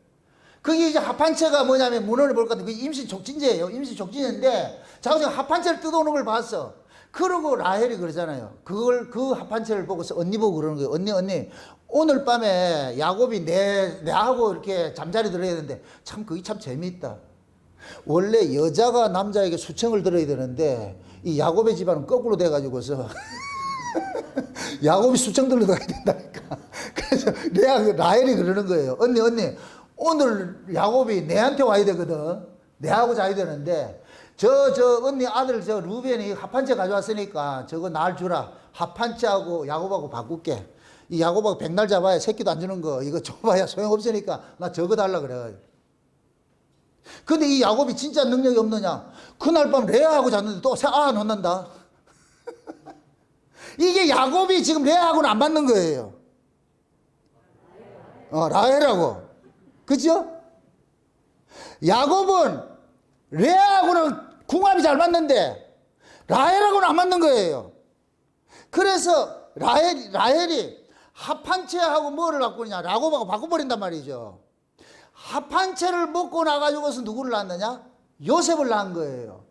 그게 이제 합한채가 뭐냐면 문헌을 볼 것 같은데 그게 임시 족진제예요. 임시 족진인데 자기가 합한채를 뜯어놓은 걸 봤어. 그러고 라헬이 그러잖아요. 그 합한채를 보고서 언니 보고 그러는 거예요. 언니 오늘 밤에 야곱이 내하고 이렇게 잠자리 들어야 되는데 참 그게 참 재미있다. 원래 여자가 남자에게 수청을 들어야 되는데 이 야곱의 집안은 거꾸로 돼가지고서 야곱이 수청 들어야 된다니까. 그래서 라헬이 그러는 거예요. 언니 오늘 야곱이 내한테 와야 되거든. 내하고 자야 되는데 저 언니 아들 저 루벤이 합한채 가져왔으니까 저거 날 주라. 합한채하고 야곱하고 바꿀게. 이 야곱하고 백날 잡아야 새끼도 안 주는 거 이거 줘봐야 소용없으니까 나 저거 달라 그래. 근데 이 야곱이 진짜 능력이 없느냐? 그날 밤 레아하고 잤는데 또 넣는다. 이게 야곱이 지금 레아하고는 안 맞는 거예요. 라헬하고. 그죠? 야곱은 레아하고는 궁합이 잘 맞는데 라헬하고는 안 맞는 거예요. 그래서 라헬이 합한채하고 뭐를 바꾸느냐? 야곱하고 바꿔버린단 말이죠. 합한채를 먹고 나가지고서 누구를 낳았느냐? 요셉을 낳은 거예요.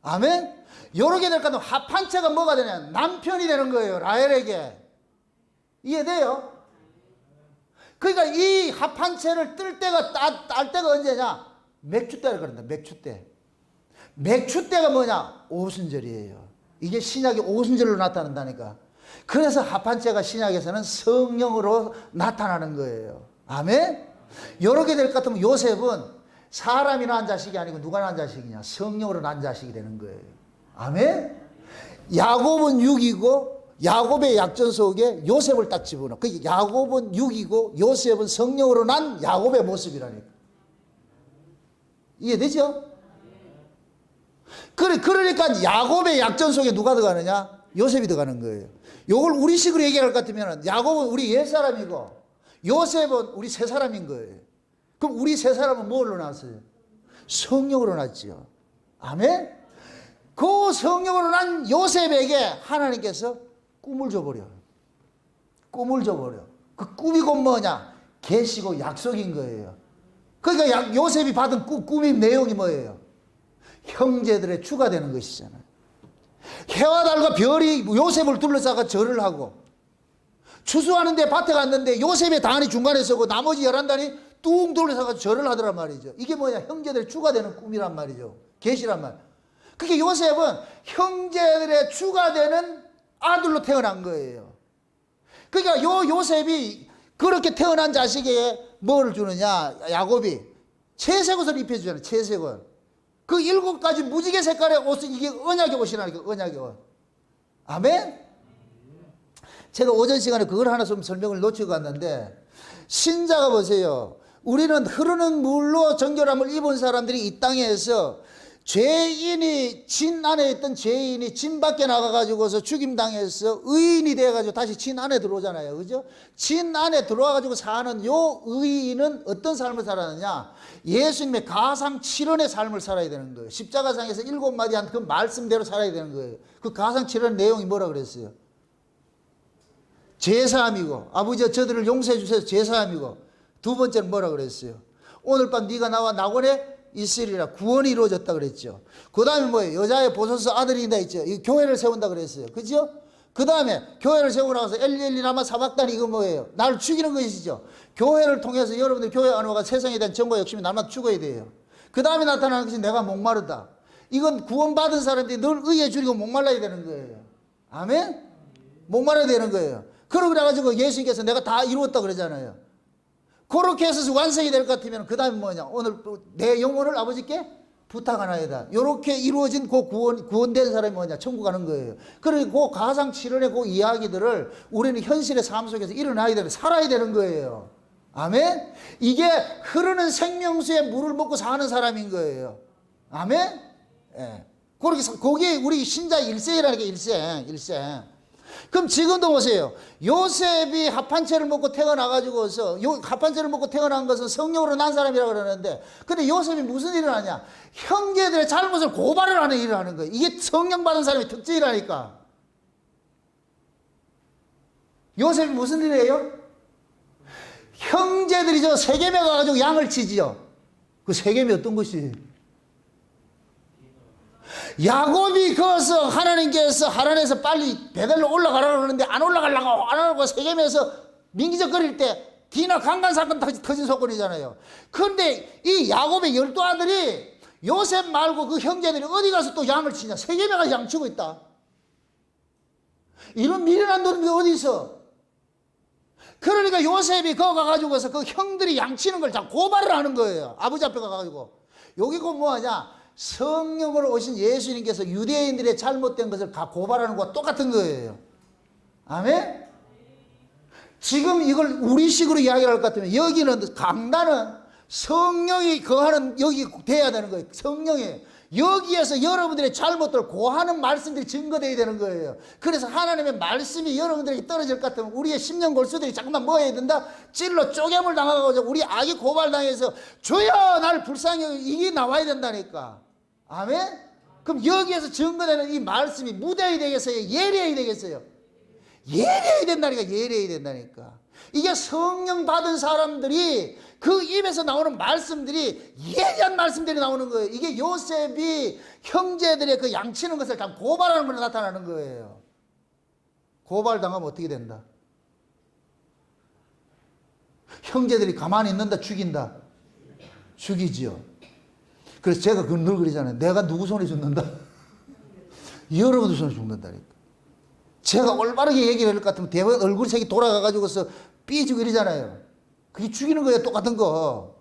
아멘? 요렇게 될 거면 합한채가 뭐가 되냐? 남편이 되는 거예요. 라헬에게. 이해돼요? 그러니까 이 합한채를 딸 때가 언제냐? 맥주 때를 그런다. 맥주 때. 맥주 때가 뭐냐? 오순절이에요. 이게 신약의 오순절로 나타난다니까. 그래서 합한채가 신약에서는 성령으로 나타나는 거예요. 아멘? 요렇게 될 것 같으면 요셉은 사람이 낳은 자식이 아니고 누가 낳은 자식이냐? 성령으로 낳은 자식이 되는 거예요. 아멘? 야곱은 6이고 야곱의 약전 속에 요셉을 딱 집어넣어. 그 야곱은 6이고 요셉은 성령으로 난 야곱의 모습이라니까. 이해되죠? 그러니까 야곱의 약전 속에 누가 들어가느냐? 요셉이 들어가는 거예요. 요걸 우리식으로 얘기할 것 같으면 야곱은 우리 옛사람이고 요셉은 우리 새사람인 거예요. 그럼 우리 새사람은 뭘로 났어요? 성령으로 났죠. 아멘? 그 성령으로 난 요셉에게 하나님께서 꿈을 줘버려. 꿈을 줘버려. 그 꿈이 곧 뭐냐? 계시고 약속인 거예요. 그러니까 요셉이 받은 꿈의 내용이 뭐예요? 형제들의 주가 되는 것이잖아요. 해와 달과 별이 요셉을 둘러싸고 절을 하고 추수하는데 밭에 갔는데 요셉의 단이 중간에 서고 나머지 11단이 뚱 둘러싸고 절을 하더란 말이죠. 이게 뭐냐? 형제들의 주가 되는 꿈이란 말이죠. 계시란 말. 그게 요셉은 형제들의 주가 되는 아들로 태어난 거예요. 그러니까 요셉이 그렇게 태어난 자식에게 뭐를 주느냐? 야곱이 채색옷을 입혀주잖아요. 채색옷. 그 7가지 무지개 색깔의 옷은 이게 언약의 옷이라니까. 언약의 옷. 아멘? 제가 오전 시간에 그걸 하나 좀 설명을 놓치고 갔는데 신자가 보세요. 우리는 흐르는 물로 정결함을 입은 사람들이 이 땅에서 죄인이 진 안에 있던 죄인이 진 밖에 나가가지고서 죽임당해서 의인이 돼가지고 다시 진 안에 들어오잖아요. 그죠? 진 안에 들어와가지고 사는 요 의인은 어떤 삶을 살았느냐? 예수님의 가상 7원의 삶을 살아야 되는 거예요. 십자가상에서 7마디 한 그 말씀대로 살아야 되는 거예요. 그 가상 7원의 내용이 뭐라 그랬어요? 제사함이고, 아버지 저들을 용서해 주셔서 제사함이고, 두 번째는 뭐라 그랬어요? 오늘 밤 네가 나와 낙원에 있으리라. 구원이 이루어졌다 그랬죠. 그 다음에 뭐예요? 여자의 보소서 아들이다 있죠. 이 교회를 세운다 그랬어요. 그죠? 그 다음에 교회를 세우고 나서 엘리엘리 라마 사박단이 이거 뭐예요? 나를 죽이는 것이죠. 교회를 통해서 여러분들 교회 안에 와가 세상에 대한 정보와 욕심이 날마다 죽어야 돼요. 그 다음에 나타나는 것이 내가 목마르다. 이건 구원받은 사람들이 늘 의에 줄이고 목말라야 되는 거예요. 아멘? 목말라야 되는 거예요. 그러고 그래가지고 예수님께서 내가 다 이루었다 그러잖아요. 그렇게 해서 완성이 될 것 같으면 그 다음에 뭐냐? 오늘 내 영혼을 아버지께 부탁하나이다. 이렇게 이루어진 그 구원된 사람이 뭐냐? 천국 가는 거예요. 그리고 그 가상 7원의 그 이야기들을 우리는 현실의 삶 속에서 일어나야 되는, 살아야 되는 거예요. 아멘? 이게 흐르는 생명수의 물을 먹고 사는 사람인 거예요. 아멘? 예. 그렇게, 그게 우리 신자 일생이라는 게 일생. 그럼 지금도 보세요. 요셉이 합한채를 먹고 태어나가지고서, 합한채를 먹고 태어난 것은 성령으로 난 사람이라고 그러는데, 근데 요셉이 무슨 일을 하냐? 형제들의 잘못을 고발을 하는 일을 하는 거예요. 이게 성령 받은 사람의 특징이라니까. 요셉이 무슨 일을 해요? 형제들이 저 세겜에 가가지고 양을 치지요. 그 세겜이 어떤 것이? 야곱이 거기서 하나님께서 하란에서 빨리 베델로 올라가라고 그러는데 안 올라가려고 세겜에서 민기적거릴 때 디나 강간 사건 터진 사건이잖아요. 그런데 이 야곱의 12아들이 요셉 말고 그 형제들이 어디 가서 또 양을 치냐? 세겜에 가서 양 치고 있다. 이런 미련한 놈이 어디 있어? 그러니까 요셉이 거기 가가지고서 그 형들이 양 치는 걸 다 고발을 하는 거예요. 아버지 앞에 가가지고. 여기 그 뭐하냐? 성령으로 오신 예수님께서 유대인들의 잘못된 것을 다 고발하는 것과 똑같은 거예요. 아멘? 지금 이걸 우리식으로 이야기를 할 것 같으면 여기는 강단은 성령이 거하는 여기 돼야 되는 거예요. 성령이. 여기에서 여러분들의 잘못들을 고하는 말씀들이 증거되어야 되는 거예요. 그래서 하나님의 말씀이 여러분들에게 떨어질 것 같으면 우리의 심령 골수들이 자꾸만 뭐 해야 된다? 찔러 쪼개물 당하고 우리 악이 고발당해서 주여 나를 불쌍히 여기고 이게 나와야 된다니까. 아멘? 그럼 여기에서 증거되는 이 말씀이 무대야 되겠어요? 예리해야 되겠어요? 예리해야 된다니까. 예리해야 된다니까. 이게 성령 받은 사람들이 그 입에서 나오는 말씀들이 예리한 말씀들이 나오는 거예요. 이게 요셉이 형제들의 그 양치는 것을 다 고발하는 걸로 나타나는 거예요. 고발당하면 어떻게 된다? 형제들이 가만히 있는다, 죽인다? 죽이지요. 그래서 제가 늘 그러잖아요. 내가 누구 손에 죽는다? 여러분들 손에 죽는다니까. 제가 올바르게 얘기를 할 것 같으면 대부분 얼굴 색이 돌아가가지고서 삐지고 이러잖아요. 그게 죽이는 거예요. 똑같은 거.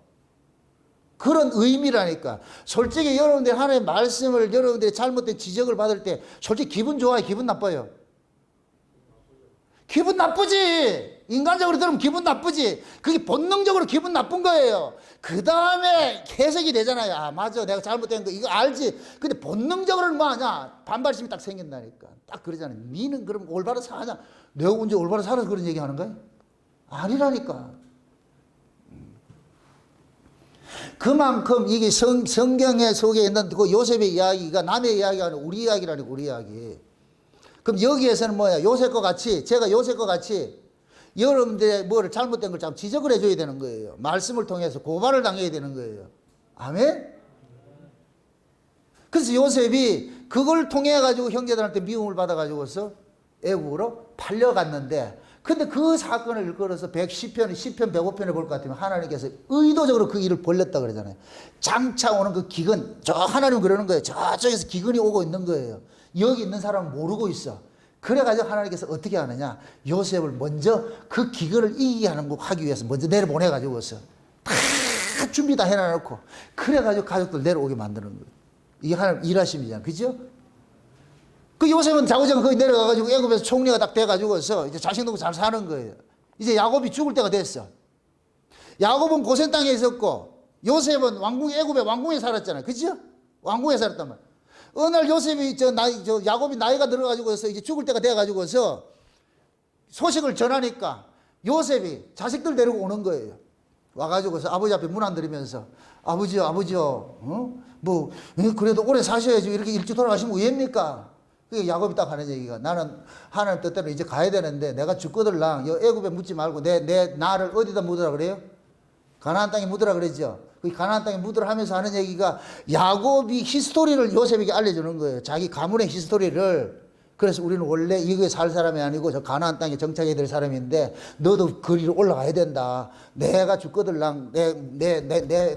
그런 의미라니까. 솔직히 여러분들 하나님의 말씀을 여러분들이 잘못된 지적을 받을 때 솔직히 기분 좋아요? 기분 나빠요? 기분 나쁘지. 인간적으로 들으면 기분 나쁘지. 그게 본능적으로 기분 나쁜 거예요. 그 다음에 해석이 되잖아요. 아 맞아 내가 잘못된 거 이거 알지. 근데 본능적으로는 뭐 하냐? 반발심이 딱 생긴다니까. 딱 그러잖아요. 니는 그럼 올바로 사냐? 내가 언제 올바로 살아서 그런 얘기 하는 거야? 아니라니까. 그만큼 이게 성경에 속에 있는 그 요셉의 이야기가 남의 이야기가 아니고 우리 이야기라니까. 우리 이야기. 그럼 여기에서는 뭐야? 요셉과 같이, 제가 요셉과 같이 여러분들의 뭐를 잘못된 걸 참 지적을 해줘야 되는 거예요. 말씀을 통해서 고발을 당해야 되는 거예요. 아멘? 그래서 요셉이 그걸 통해 가지고 형제들한테 미움을 받아 가지고서 애국으로 팔려갔는데, 근데 그 사건을 일컬어서 110편, 10편, 105편을 볼 것 같으면 하나님께서 의도적으로 그 일을 벌렸다 그러잖아요. 장차 오는 그 기근, 저 하나님 그러는 거예요. 저쪽에서 기근이 오고 있는 거예요. 여기 있는 사람은 모르고 있어. 그래가지고 하나님께서 어떻게 하느냐? 요셉을 먼저 그 기근을 이기게 하기 위해서 먼저 내려보내가지고서 다 준비 다 해놔놓고 그래가지고 가족들 내려오게 만드는 거예요. 이게 하나님 일하심이잖아요. 그죠? 그 요셉은 자고전 거기 내려가가지고 애굽에서 총리가 딱 돼가지고서 이제 자식 놓고 잘 사는 거예요. 이제 야곱이 죽을 때가 됐어. 야곱은 고센 땅에 있었고 요셉은 왕궁, 애굽의 왕궁에 살았잖아요. 그죠? 왕궁에 살았단 말이에요. 어느 날 요셉이 야곱이 나이가 들어가지고서 이제 죽을 때가 돼가지고서 소식을 전하니까 요셉이 자식들 데리고 오는 거예요. 와가지고서 아버지 앞에 문 안 들이면서 아버지요, 그래도 오래 사셔야지 이렇게 일찍 돌아가시면 왜입니까? 그게 야곱이 딱 하는 얘기가 나는 하나님 뜻대로 이제 가야 되는데 내가 죽거들랑 애굽에 묻지 말고 나를 어디다 묻으라 그래요? 가나안 땅에 묻으라 그랬죠. 그 가나안 땅에 묻으라 하면서 하는 얘기가 야곱이 히스토리를 요셉에게 알려주는 거예요. 자기 가문의 히스토리를. 그래서 우리는 원래 이거에 살 사람이 아니고 저 가나안 땅에 정착해야 될 사람인데 너도 거리로 올라가야 된다. 내가 죽거들랑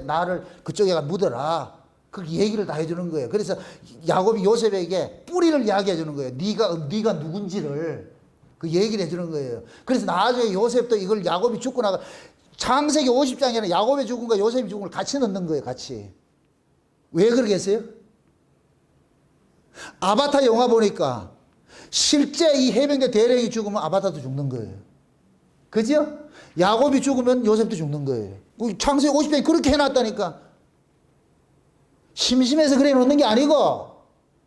나를 그쪽에 가 묻어라. 그 얘기를 다 해주는 거예요. 그래서 야곱이 요셉에게 뿌리를 이야기해 주는 거예요. 네가 누군지를 그 얘기를 해주는 거예요. 그래서 나중에 요셉도 이걸 야곱이 죽고 나가 창세기 50장에는 야곱의 죽음과 요셉의 죽음을 같이 넣는 거예요. 같이. 왜 그러겠어요? 아바타 영화 보니까 실제 이 해병대 대령이 죽으면 아바타도 죽는 거예요. 그죠? 야곱이 죽으면 요셉도 죽는 거예요. 창세기 50장에 그렇게 해놨다니까. 심심해서 그래 놓는 게 아니고.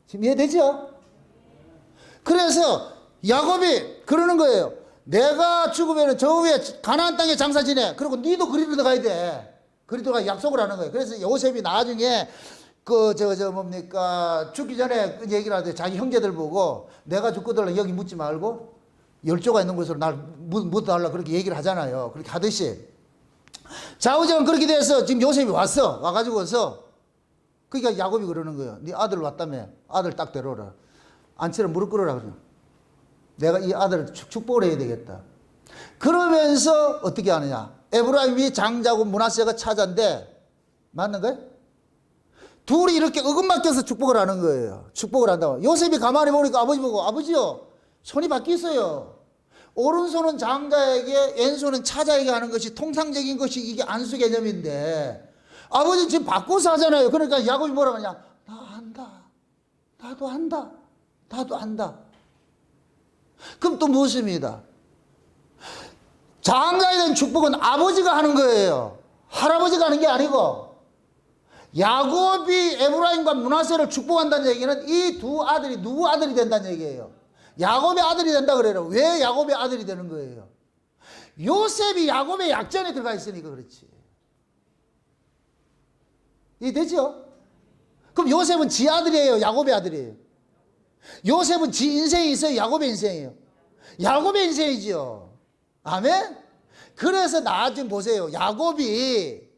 지금 이해되죠? 그래서 야곱이 그러는 거예요. 내가 죽으면 저 위에 가나안 땅에 장사 지내. 그리고 니도 그리로 들어가야 돼. 그리로 들어가 약속을 하는 거예요. 그래서 요셉이 나중에 뭡니까 죽기 전에 그 얘기를 하는데 자기 형제들 보고 내가 죽거든 여기 묻지 말고 열조가 있는 곳으로 날 묻어달라 그렇게 얘기를 하잖아요. 그렇게 하듯이 좌우지간 그렇게 돼서 지금 요셉이 와가지고서 그러니까 야곱이 그러는 거예요. 네 아들 왔다며. 아들 딱 데려오라. 안치를 무릎 꿇으라 그래요. 내가 이 아들을 축복을 해야 되겠다. 그러면서 어떻게 하느냐. 에브라임이 장자고 므낫세가 차자인데 맞는 거예요? 둘이 이렇게 어긋맞겨서 축복을 하는 거예요. 축복을 한다고. 요셉이 가만히 보니까 아버지 보고 아버지요. 손이 바뀌었어요. 오른손은 장자에게 왼손은 차자에게 하는 것이 통상적인 것이 이게 안수 개념인데 아버지는 지금 바꿔서 하잖아요. 그러니까 야곱이 뭐라고 하냐. 나 안다. 나도 안다. 나도 안다. 그럼 또 무엇입니다? 장자에 대한 축복은 아버지가 하는 거예요. 할아버지가 하는 게 아니고 야곱이 에브라임과 므낫세를 축복한다는 얘기는 이 두 아들이 누구 아들이 된다는 얘기예요. 야곱의 아들이 된다 그래요. 왜 야곱의 아들이 되는 거예요? 요셉이 야곱의 약전에 들어가 있으니까 그렇지. 이해되죠? 그럼 요셉은 지 아들이에요? 야곱의 아들이에요? 요셉은 지 인생이 있어요? 야곱의 인생이에요? 야곱의 인생이죠. 아멘? 그래서 나중에 보세요. 야곱이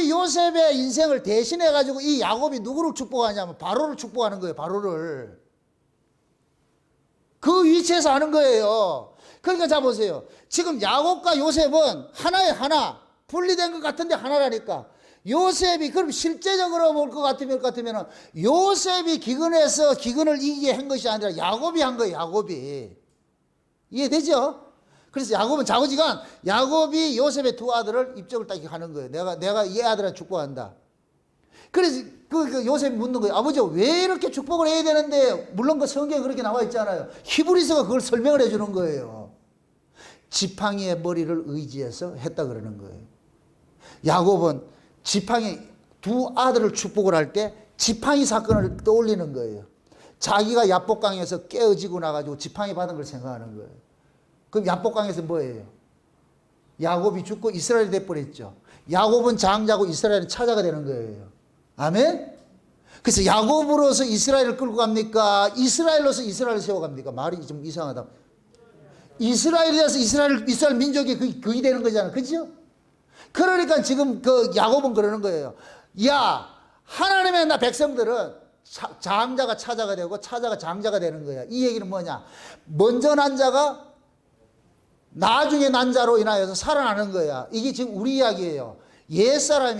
요셉의 인생을 대신해가지고 이 야곱이 누구를 축복하냐면 바로를 축복하는 거예요. 바로를. 그 위치에서 하는 거예요. 그러니까 자 보세요. 지금 야곱과 요셉은 하나의 하나. 분리된 것 같은데 하나라니까. 요셉이 그럼 실제적으로 볼 것 같으면 요셉이 기근해서 기근을 이기게 한 것이 아니라 야곱이 한 거예요. 야곱이. 이해되죠? 그래서 야곱은 좌우지간 야곱이 요셉의 두 아들을 입적을 딱 하는 거예요. 내가 이 아들을 축복한다. 그래서 그 요셉이 묻는 거예요. 아버지 왜 이렇게 축복을 해야 되는데 물론 그 성경에 그렇게 나와 있잖아요. 히브리서가 그걸 설명을 해주는 거예요. 지팡이의 머리를 의지해서 했다 그러는 거예요. 야곱은 지팡이 두 아들을 축복을 할 때 지팡이 사건을 떠올리는 거예요. 자기가 야복강에서 깨어지고 나가지고 지팡이 받은 걸 생각하는 거예요. 그럼 야복강에서 뭐예요? 야곱이 죽고 이스라엘이 돼버렸죠. 야곱은 장자고 이스라엘은 차자가 되는 거예요. 아멘? 그래서 야곱으로서 이스라엘을 끌고 갑니까? 이스라엘로서 이스라엘을 세워갑니까? 말이 좀 이상하다. 이스라엘에서 이스라엘 민족이 그게 되는 거잖아요. 그죠? 그러니까 지금 그 야곱은 그러는 거예요. 야, 하나님의 나 백성들은 장자가 차자가 되고 차자가 장자가 되는 거야. 이 얘기는 뭐냐? 먼저 난 자가 나중에 난 자로 인하여서 살아나는 거야. 이게 지금 우리 이야기예요.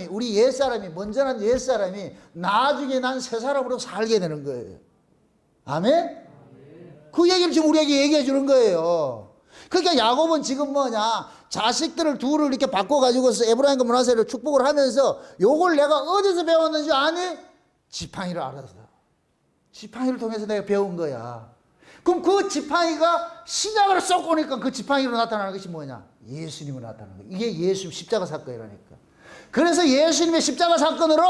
우리 옛사람이, 먼저 난 옛사람이 나중에 난 새 사람으로 살게 되는 거예요. 아멘? 그 얘기를 지금 우리에게 얘기해 주는 거예요. 그러니까 야곱은 지금 뭐냐? 자식들을 둘을 이렇게 바꿔가지고서 에브라임과 므낫세를 축복을 하면서 요걸 내가 어디서 배웠는지 아니? 지팡이를 알아서. 지팡이를 통해서 내가 배운 거야. 그럼 그 지팡이가 시작을 쏙 오니까 그 지팡이로 나타나는 것이 뭐냐? 예수님으로 나타나는 거야. 이게 예수 십자가 사건이라니까. 그래서 예수님의 십자가 사건으로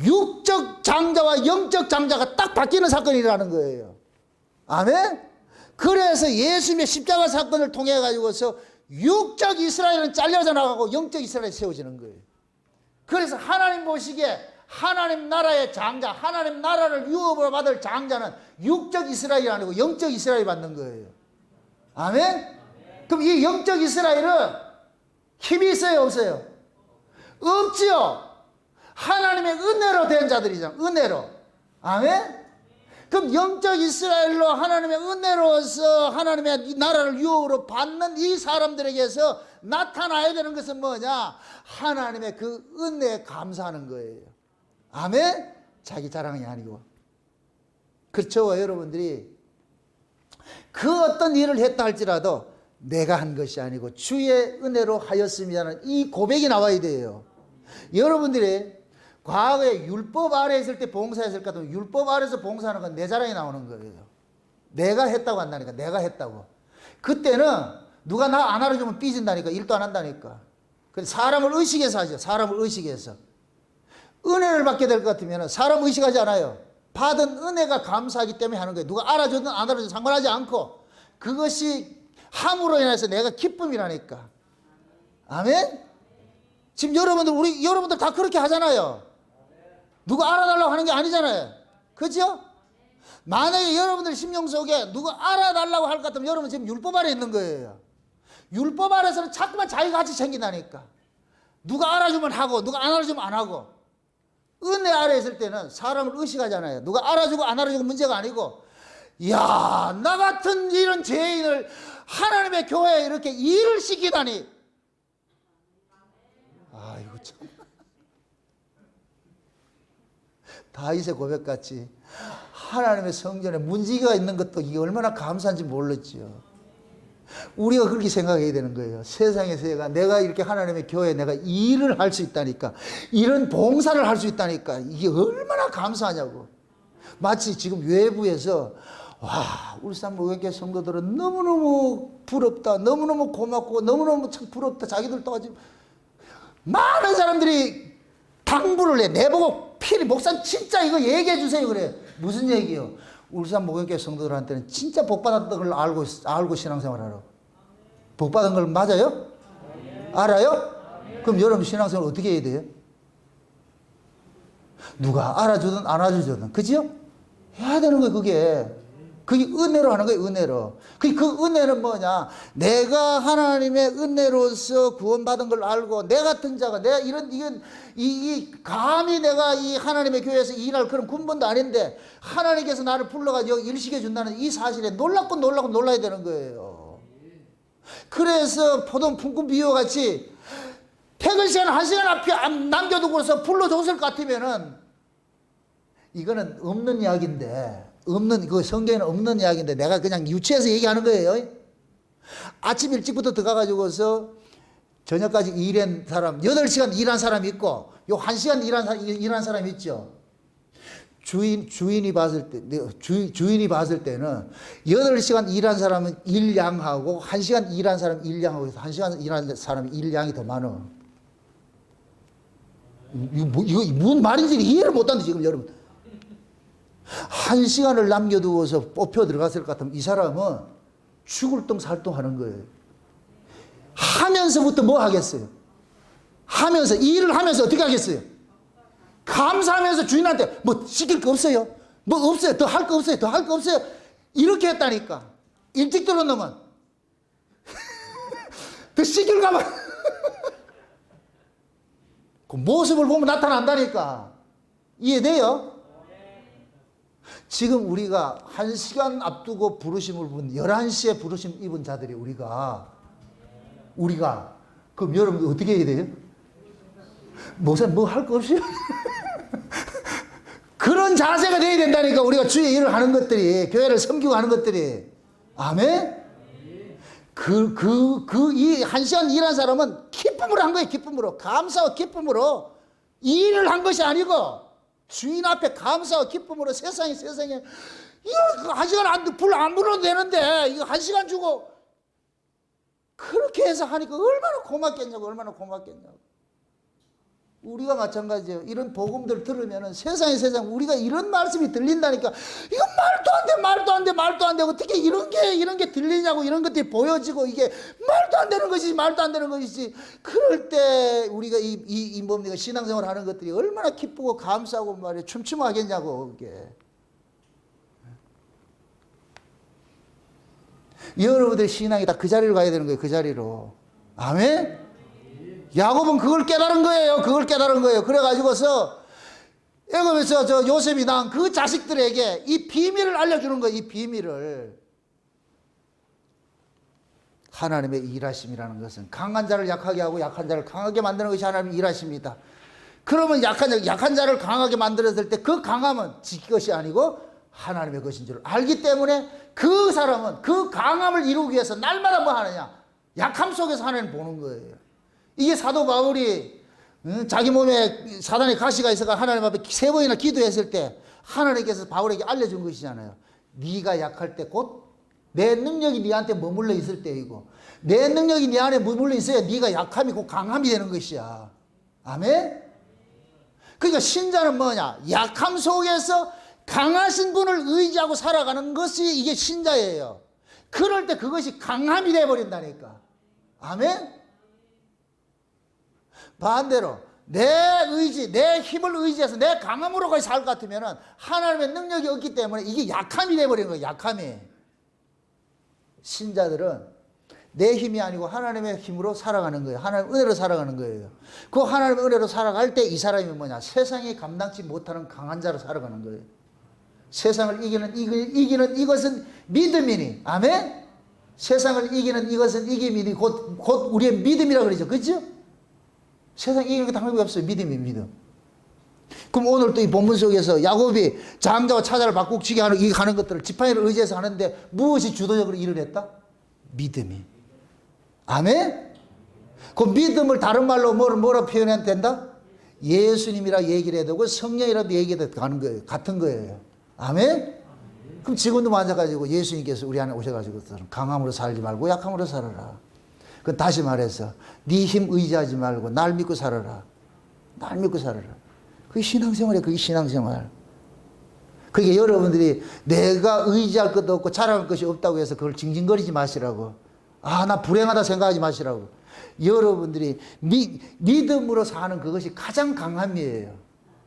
육적 장자와 영적 장자가 딱 바뀌는 사건이라는 거예요. 아멘? 그래서 예수님의 십자가 사건을 통해 가지고서 육적 이스라엘은 잘려져 나가고 영적 이스라엘이 세워지는 거예요. 그래서 하나님 보시기에 하나님 나라의 장자, 하나님 나라를 유업으로 받을 장자는 육적 이스라엘이 아니고 영적 이스라엘이 받는 거예요. 아멘? 그럼 이 영적 이스라엘은 힘이 있어요, 없어요? 없지요. 하나님의 은혜로 된 자들이잖아. 은혜로. 아멘? 그럼 영적 이스라엘로 하나님의 은혜로서 하나님의 나라를 유업으로 받는 이 사람들에게서 나타나야 되는 것은 뭐냐? 하나님의 그 은혜에 감사하는 거예요. 아멘? 자기 자랑이 아니고. 그렇죠, 여러분들이. 그 어떤 일을 했다 할지라도 내가 한 것이 아니고 주의 은혜로 하였음이라는 이 고백이 나와야 돼요. 여러분들이 과거에 율법 아래 있을 때 봉사했을 것 같으면 율법 아래서 봉사하는 건 내 자랑이 나오는 거예요. 내가 했다고 한다니까. 내가 했다고. 그때는 누가 나 안 알아주면 삐진다니까. 일도 안 한다니까. 사람을 의식해서 하죠. 사람을 의식해서. 은혜를 받게 될 것 같으면 사람 의식하지 않아요. 받은 은혜가 감사하기 때문에 하는 거예요. 누가 알아주든 안 알아주든 상관하지 않고 그것이 함으로 인해서 내가 기쁨이라니까. 아멘? 지금 여러분들 다 그렇게 하잖아요. 누가 알아달라고 하는 게 아니잖아요. 그죠? 만약에 여러분들 심령 속에 누가 알아달라고 할 것 같으면 여러분 지금 율법 아래 있는 거예요. 율법 아래서는 자꾸만 자기가 같이 챙긴다니까. 누가 알아주면 하고 누가 안 알아주면 안 하고. 은혜 아래 있을 때는 사람을 의식하잖아요. 누가 알아주고 안 알아주고 문제가 아니고, 이야, 나 같은 이런 죄인을 하나님의 교회에 이렇게 일을 시키다니. 아이고 참. 다윗의 고백같이 하나님의 성전에 문지기가 있는 것도 이게 얼마나 감사한지 몰랐지요. 우리가 그렇게 생각해야 되는 거예요. 세상에서 내가 이렇게 하나님의 교회에 내가 일을 할 수 있다니까. 이런 봉사를 할 수 있다니까. 이게 얼마나 감사하냐고. 마치 지금 외부에서 와, 울산 목욕교회 성도들은 너무너무 부럽다. 너무너무 고맙고 너무너무 참 부럽다. 자기들도 아주 많은 사람들이 당부를 해. 내보고 필히 목사님 진짜 이거 얘기해 주세요. 그래. 무슨 얘기요? 울산 목욕교회 성도들한테는 진짜 복받았던 걸 알고 신앙생활하라고. 복받은 걸 맞아요? 알아요? 그럼 여러분 신앙생활 어떻게 해야 돼요? 누가 알아주든 안 알아주든, 그지요? 해야 되는 거예요, 그게. 그게 은혜로 하는 거예요, 은혜로. 그 은혜는 뭐냐? 내가 하나님의 은혜로서 구원받은 걸 알고, 내 같은 자가, 내가 감히 내가 이 하나님의 교회에서 일할 그런 군번도 아닌데, 하나님께서 나를 불러가지고 일시켜 준다는 이 사실에 놀랍고 놀라야 되는 거예요. 그래서 포도 품꾼 비유와 같이, 퇴근 시간 1시간 앞에 남겨두고서 불러줬을 것 같으면은, 이거는 없는 이야기인데, 그 성경에는 없는 이야기인데 내가 그냥 유치해서 얘기하는 거예요. 아침 일찍부터 들어가가지고서 저녁까지 일한 사람, 8시간 일한 사람 있고, 요 1시간 일한 사람 있죠. 주인이 봤을 때는 8시간 일한 사람은 일양하고 1시간 일한 사람 일양하고 해서 1시간 일한 사람이 일양이 더 많아. 이거 무슨 말인지 이해를 못하는데 지금 여러분. 1시간을 남겨두고서 뽑혀 들어갔을 것 같으면 이 사람은 죽을 똥 살 똥 하는 거예요. 하면서부터 뭐 하겠어요? 일을 하면서 어떻게 하겠어요? 감사하면서 주인한테 뭐 시킬 거 없어요? 뭐 없어요? 더 할 거 없어요? 이렇게 했다니까. 일찍 들어놓으면 더 시킬까봐. 그 모습을 보면 나타난다니까. 이해돼요? 지금 우리가 1시간 앞두고 부르심을 본 11시에 부르심 입은 자들이 우리가 그럼 여러분 어떻게 해야 돼요? 목사님 뭐 할 거 없어요? 그런 자세가 돼야 된다니까. 우리가 주의 일을 하는 것들이, 교회를 섬기고 하는 것들이. 아멘? 이 1시간 일한 사람은 기쁨으로 한 거예요. 기쁨으로. 감사와 기쁨으로. 이 일을 한 것이 아니고 주인 앞에 감사와 기쁨으로 세상에 이거 1시간 불 안 불어도 되는데 이거 1시간 주고 그렇게 해서 하니까 얼마나 고맙겠냐고. 우리가 마찬가지예요. 이런 복음들 들으면은 세상 우리가 이런 말씀이 들린다니까. 이거 말도 안 돼. 어떻게 이런 게 들리냐고. 이런 것들이 보여지고 이게 말도 안 되는 것이지. 그럴 때 우리가 뭡니까 신앙생활 하는 것들이 얼마나 기쁘고 감사하고 말이에요. 춤춤하겠냐고 그게. 여러분들 신앙이 다 그 자리로 가야 되는 거예요. 그 자리로. 아멘? 야곱은 그걸 깨달은 거예요. 그래가지고서 애굽에서 저 요셉이 낳은 그 자식들에게 이 비밀을 알려주는 거예요. 이 비밀을. 하나님의 일하심이라는 것은 강한 자를 약하게 하고 약한 자를 강하게 만드는 것이 하나님의 일하십니다. 그러면 약한 자를 강하게 만들었을 때 그 강함은 지 것이 아니고 하나님의 것인 줄 알기 때문에 그 사람은 그 강함을 이루기 위해서 날마다 뭐 하느냐? 약함 속에서 하나님 보는 거예요. 이게 사도 바울이 자기 몸에 사단의 가시가 있어가 하나님 앞에 3번이나 기도했을 때 하나님께서 바울에게 알려준 것이잖아요. 네가 약할 때 곧 내 능력이 네한테 머물러 있을 때이고 내 능력이 네 안에 머물러 있어야 네가 약함이 곧 강함이 되는 것이야. 아멘? 그러니까 신자는 뭐냐? 약함 속에서 강하신 분을 의지하고 살아가는 것이 이게 신자예요. 그럴 때 그것이 강함이 되어버린다니까. 아멘? 반대로 내 의지, 내 힘을 의지해서 내 강함으로까지 살 것 같으면 하나님의 능력이 없기 때문에 이게 약함이 되어버리는 거예요. 약함이. 신자들은 내 힘이 아니고 하나님의 힘으로 살아가는 거예요. 하나님의 은혜로 살아가는 거예요. 그 하나님의 은혜로 살아갈 때 이 사람이 뭐냐? 세상이 감당치 못하는 강한 자로 살아가는 거예요. 세상을 이기는 이것은 믿음이니. 아멘? 세상을 이기는 이것은 이김이니 곧 우리의 믿음이라고 그러죠. 그렇죠? 세상 이기는 게 당연히 없어요. 믿음이 믿음. 그럼 오늘 또 이 본문 속에서 야곱이 장자와 차자를 바꾸치게 하는 것들을 지팡이를 의지해서 하는데 무엇이 주도적으로 일을 했다? 믿음이. 아멘? 그 믿음을 다른 말로 뭐라 표현해야 된다? 예수님이라 얘기를 해도 되고 성령이라도 얘기해도 가는 거예요. 같은 거예요. 아멘? 그럼 지금도 마찬가지고 예수님께서 우리 안에 오셔가지고 강함으로 살지 말고 약함으로 살아라. 그 다시 말해서 네 힘 의지하지 말고 날 믿고 살아라. 날 믿고 살아라. 그게 신앙생활이에요. 그게 신앙생활. 그게 여러분들이 내가 의지할 것도 없고 자랑할 것이 없다고 해서 그걸 징징거리지 마시라고. 아, 나 불행하다 생각하지 마시라고. 여러분들이 믿음으로 사는 그것이 가장 강함이에요.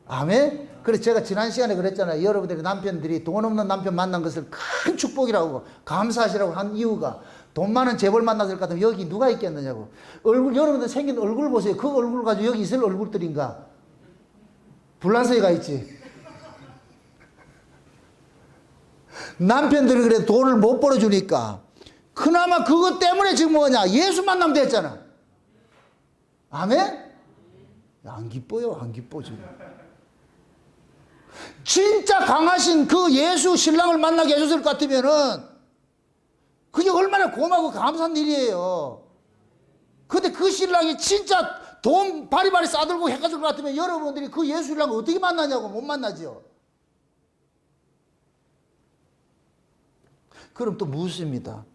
아멘? 그래서 제가 지난 시간에 그랬잖아요. 여러분들이 남편들이 돈 없는 남편 만난 것을 큰 축복이라고 감사하시라고 한 이유가 돈 많은 재벌 만났을 것 같으면 여기 누가 있겠느냐고. 여러분들 생긴 얼굴 보세요. 그 얼굴 가지고 여기 있을 얼굴들인가? 불란서에 있지. 남편들이 그래 돈을 못 벌어주니까 그나마 그것 때문에 지금 뭐냐? 예수 만나면 됐잖아. 아멘? 안 기뻐요. 안 기뻐 지금. 진짜 강하신 그 예수 신랑을 만나게 해줬을 것 같으면은 그게 얼마나 고마고 감사한 일이에요. 근데 그 신랑이 진짜 돈 바리바리 싸들고 해가줄 것 같으면 여러분들이 그 예수 신랑을 어떻게 만나냐고. 못 만나죠. 그럼 또 묻습니다.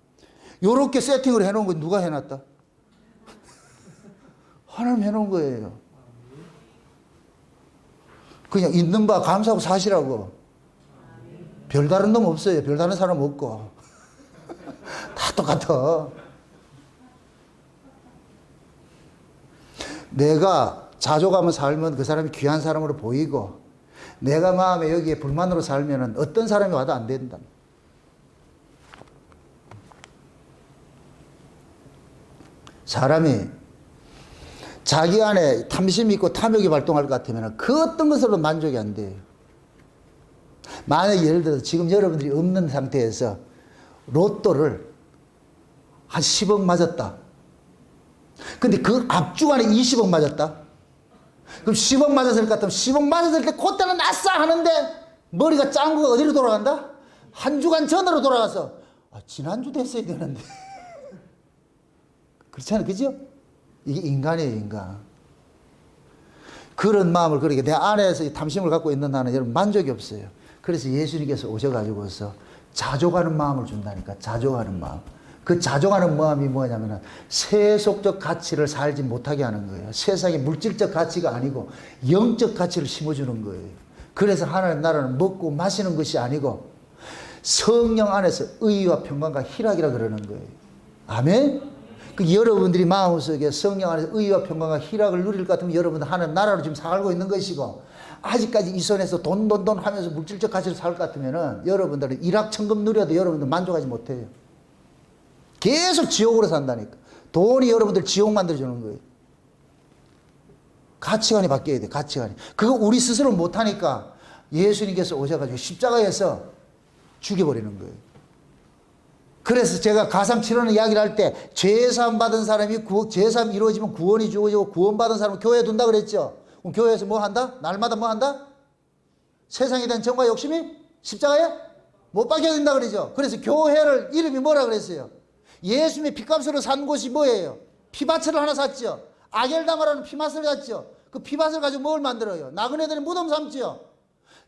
요렇게 세팅을 해놓은 건 누가 해놨다? 하나님 해놓은 거예요. 그냥 있는 바 감사하고 사시라고. 별다른 놈 없어요. 별다른 사람 없고. 다 똑같아. 내가 자족하며 살면 그 사람이 귀한 사람으로 보이고 내가 마음에 여기에 불만으로 살면 어떤 사람이 와도 안 된다. 사람이 자기 안에 탐심이 있고 탐욕이 발동할 것 같으면 그 어떤 것으로 만족이 안 돼요. 만약 예를 들어서 지금 여러분들이 없는 상태에서 로또를 한 10억 맞았다. 근데 그 앞주간에 20억 맞았다. 그럼 10억 맞았을 것 같으면 10억 맞았을 때 그때는 아싸 하는데 머리가 짱구가 어디로 돌아간다? 한 주간 전으로 돌아가서 지난주 됐어야 되는데. 그렇잖아요. 그죠? 이게 인간이에요, 인간. 그런 마음을 그렇게 내 안에서 탐심을 갖고 있는 나는 여러분 만족이 없어요. 그래서 예수님께서 오셔가지고서 자족하는 마음을 준다니까. 자족하는 마음. 그 자족하는 마음이 뭐냐면은 세속적 가치를 살지 못하게 하는 거예요. 세상의 물질적 가치가 아니고 영적 가치를 심어주는 거예요. 그래서 하나님 나라는 먹고 마시는 것이 아니고 성령 안에서 의와 평강과 희락이라 그러는 거예요. 아멘? 그 여러분들이 마음속에 성령 안에서 의와 평강과 희락을 누릴 것 같으면 여러분들 하나님 나라로 지금 살고 있는 것이고 아직까지 이 손에서 돈 하면서 물질적 가치를 살 것 같으면은 여러분들은 일확천금 누려도 여러분들 만족하지 못해요. 계속 지옥으로 산다니까. 돈이 여러분들 지옥 만들어주는 거예요. 가치관이 바뀌어야 돼. 가치관이. 그거 우리 스스로 못하니까 예수님께서 오셔가지고 십자가에서 죽여버리는 거예요. 그래서 제가 가상칠언의 이야기를 할 때 죄사함 받은 사람이 죄사함 이루어지면 구원이 주어지고 구원받은 사람은 교회에 둔다 그랬죠. 그럼 교회에서 뭐 한다? 날마다 뭐 한다? 세상에 대한 정과 욕심이 십자가에 못 박혀야 된다 그러죠. 그래서 교회를 이름이 뭐라 그랬어요? 예수님의 피값으로 산 곳이 뭐예요? 피바츠를 하나 샀죠. 아겔다마라는 피맛을 샀죠. 그 피맛을 가지고 뭘 만들어요? 나그네들이 무덤 삼죠.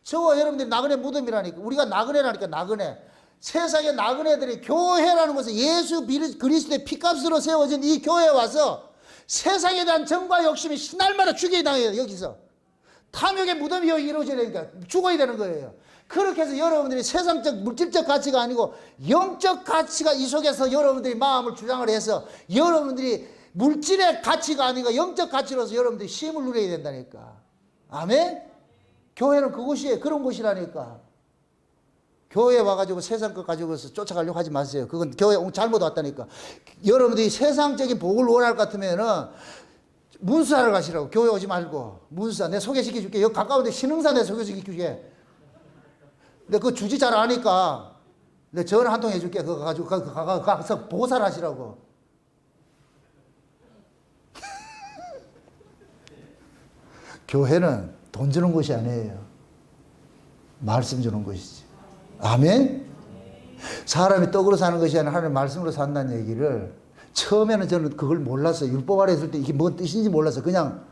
저와 여러분들이 나그네 무덤이라니까. 우리가 나그네라니까. 나그네. 세상의 나그네들이 교회라는 곳에 예수 그리스도의 피값으로 세워진 이 교회에 와서 세상에 대한 정과 욕심이 날마다 죽여야 당해요. 여기서 탐욕의 무덤이 이루어지니까 죽어야 되는 거예요. 그렇게 해서 여러분들이 세상적 물질적 가치가 아니고 영적 가치가 이 속에서 여러분들이 마음을 주장을 해서 여러분들이 물질의 가치가 아니고 영적 가치로서 여러분들이 쉼을 누려야 된다니까. 아멘? 교회는 그곳이에요. 그런 곳이라니까. 교회에 와가지고 세상 것 가지고서 쫓아가려고 하지 마세요. 그건 교회 잘못 왔다니까. 여러분들이 세상적인 복을 원할 것 같으면은 문수사를 가시라고. 교회 오지 말고. 문수사. 내가 소개시켜 줄게. 여기 가까운데 신흥사 내가 소개시켜 줄게. 근데 그 주지 잘 아니까 내가 전화 한 통 해줄게. 그거 가지고 가서 보살 하시라고. 교회는 돈 주는 곳이 아니에요. 말씀 주는 것이지. 아멘? 사람이 떡으로 사는 것이 아니라 하나님의 말씀으로 산다는 얘기를 처음에는 저는 그걸 몰랐어요. 율법 아래 있을 때 이게 뭔 뜻인지 몰라서 그냥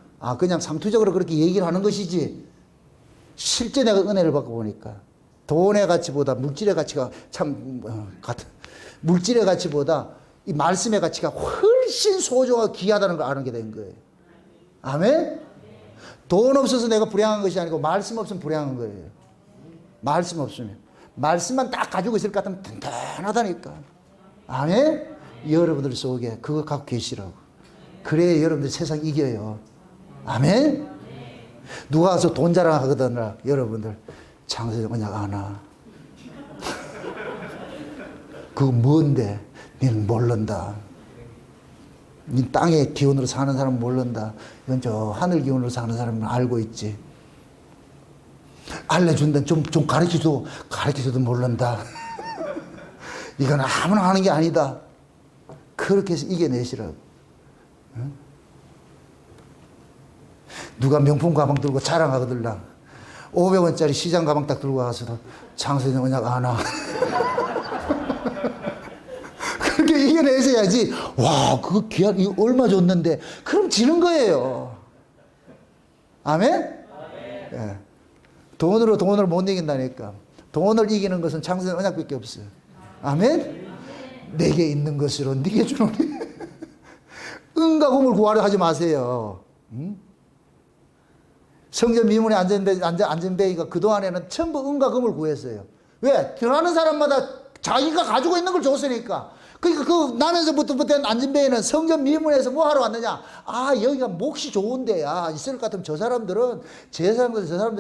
상투적으로 그렇게 얘기를 하는 것이지. 실제 내가 은혜를 받고 보니까 돈의 가치보다 물질의 가치가 같은 물질의 가치보다 이 말씀의 가치가 훨씬 소중하고 귀하다는 걸 아는 게 된 거예요. 아멘? 돈 없어서 내가 불행한 것이 아니고 말씀 없으면 불행한 거예요. 말씀 없으면. 말씀만 딱 가지고 있을 것 같으면 든든하다니까. 아멘? 여러분들 속에 그거 갖고 계시라고. 그래야 여러분들 세상 이겨요. 아멘? 누가 와서 돈 자랑하거든. 여러분들 창세전 언약 아나. 그거 뭔데? 너는 모른다. 네 땅의 기운으로 사는 사람은 모른다. 이건 저 하늘 기운으로 사는 사람은 알고 있지. 알려준다. 좀 가르쳐줘도 모른다. 이건 아무나 하는 게 아니다. 그렇게 해서 이겨내시라고. 응? 누가 명품 가방 들고 자랑하거들랑 500원짜리 시장 가방 딱 들고 와서 창세전 언약 아나. 그렇게 이겨내셔야지. 와, 그거 귀한, 이거 얼마 줬는데. 그럼 지는 거예요. 아멘? 예. 돈으로 못 이긴다니까. 돈을 이기는 것은 창세전 언약밖에 없어요. 아멘? 내게 있는 것으로 네게 주노니. 은과 금을 구하려 하지 마세요. 응? 성전 미문에 안전뱅이가 그동안에는 전부 은과 금을 구했어요. 왜? 들어가는 사람마다 자기가 가지고 있는 걸 줬으니까. 그러니까 그 나면서부터 안전뱅이는 성전 미문에서 뭐 하러 왔느냐? 아, 여기가 몫이 좋은 데야. 있을 것 같으면 저 사람들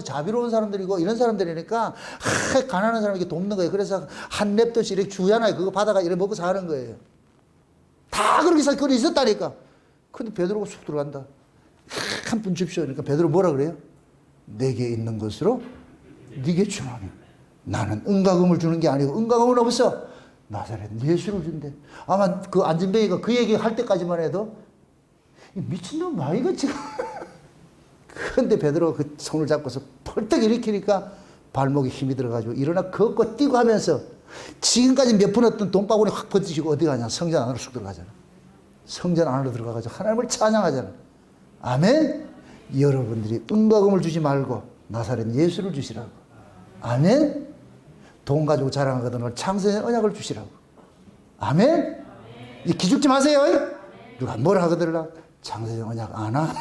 자비로운 사람들이고 이런 사람들이니까 가난한 사람에게 돕는 거예요. 그래서 한 랩도씩 이렇게 주잖아요. 그거 받아가 이렇게 먹고 사는 거예요. 다 그렇게 있었다니까. 근데 베드로가 쑥 들어간다. 한 푼 줍시오. 그러니까 베드로 뭐라 그래요? 내게 있는 것으로 네게 주노니. 나는 은과 금을 주는 게 아니고 은과 금은 없어. 나사렛 예수를 준대. 아마 그 안전뱅이가 그 얘기 할 때까지만 해도 미친놈 마이가 지금. 그런데 베드로가 그 손을 잡고서 펄떡 일으키니까 발목에 힘이 들어가지고 일어나 걷고 뛰고 하면서 지금까지 몇 푼 없던 돈바구니 확 번지시고 어디 가냐? 성전 안으로 쑥 들어가잖아. 성전 안으로 들어가가지고 하나님을 찬양하잖아. 아멘? 여러분들이 은과 금을 주지 말고 나사렛 예수를 주시라고. 아멘? 돈 가지고 자랑하거든 창세전 언약을 주시라고. 아멘? 이 기죽지 마세요. 누가 뭘 하거들라 창세전 언약 아나?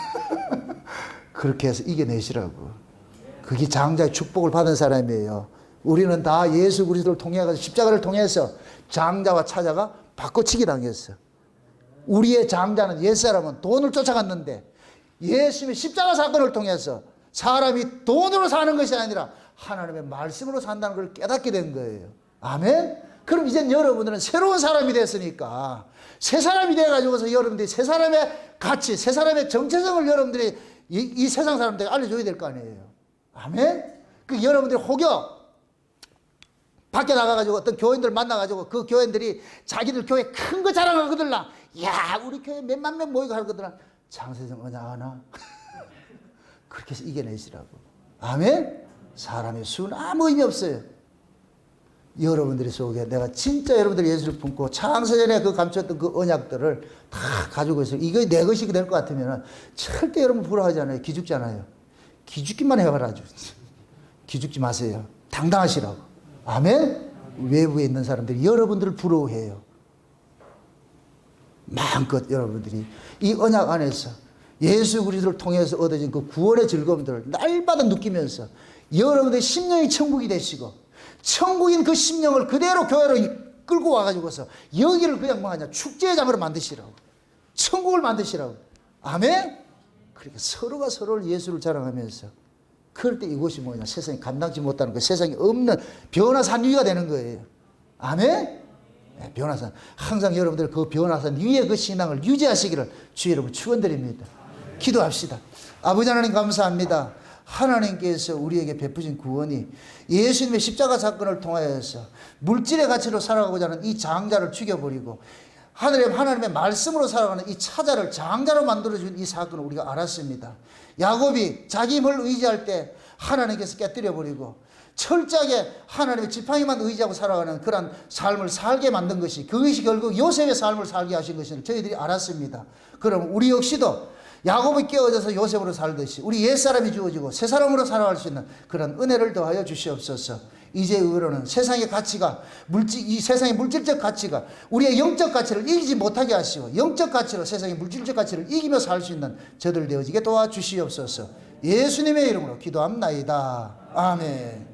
그렇게 해서 이겨내시라고. 그게 장자의 축복을 받은 사람이에요. 우리는 다 예수 그리스도를 통해 십자가를 통해서 장자와 차자가 바꿔치기 당했어. 우리의 장자는 옛사람은 돈을 쫓아갔는데 예수님의 십자가 사건을 통해서 사람이 돈으로 사는 것이 아니라 하나님의 말씀으로 산다는 걸 깨닫게 된 거예요. 아멘? 그럼 이제 여러분들은 새로운 사람이 됐으니까 새 사람이 돼가지고서 여러분들이 새 사람의 가치, 새 사람의 정체성을 여러분들이 이 세상 사람들에게 알려줘야 될 거 아니에요. 아멘? 그 여러분들이 혹여 밖에 나가가지고 어떤 교인들 만나가지고 그 교인들이 자기들 교회 큰 거 자랑하거든. 야, 우리 교회 몇만 명 모이고 하거든. 창세전 언약 하나? 그렇게 해서 이겨내시라고. 아멘? 사람의 수는 아무 의미 없어요. 여러분들이 속에 내가 진짜 여러분들이 예수를 품고 창세전에 그 감췄던 그 언약들을 다 가지고 있어요. 이거 내 것이 될 것 같으면 절대 여러분 부러워하지 않아요. 기죽잖아요. 기죽기만 해봐라. 기죽지 마세요. 당당하시라고. 아멘? 외부에 있는 사람들이 여러분들을 부러워해요. 마음껏 여러분들이 이 언약 안에서 예수 그리스도를 통해서 얻어진 그 구원의 즐거움들을 날마다 느끼면서 여러분들의 심령이 천국이 되시고 천국인 그 심령을 그대로 교회로 끌고 와가지고서 여기를 그냥 뭐하냐 축제장으로 만드시라고. 천국을 만드시라고. 아멘? 그러니까 서로가 서로를 예수를 자랑하면서 그럴 때 이곳이 뭐냐 세상이 감당치 못하는 그 세상에 없는 변화산 위가 되는 거예요. 아멘? 네, 변화산. 항상 여러분들 그 변화산 위에 그 신앙을 유지하시기를 주 여러분 축원드립니다. 기도합시다. 아버지 하나님 감사합니다. 하나님께서 우리에게 베푸신 구원이 예수님의 십자가 사건을 통하여서 물질의 가치로 살아가고자 하는 이 장자를 죽여버리고 하나님의 말씀으로 살아가는 이 차자를 장자로 만들어준 이 사건을 우리가 알았습니다. 야곱이 자기 힘을 의지할 때 하나님께서 깨뜨려버리고 철저하게 하나님의 지팡이만 의지하고 살아가는 그런 삶을 살게 만든 것이 그것이 결국 요셉의 삶을 살게 하신 것을 저희들이 알았습니다. 그럼 우리 역시도 야곱이 깨어져서 요셉으로 살듯이 우리 옛사람이 주어지고 새사람으로 살아갈 수 있는 그런 은혜를 더하여 주시옵소서. 이제으로는 세상의 가치가 이 세상의 물질적 가치가 우리의 영적 가치를 이기지 못하게 하시고 영적 가치로 세상의 물질적 가치를 이기며 살 수 있는 저들 되어지게 도와주시옵소서. 예수님의 이름으로 기도합나이다. 아멘.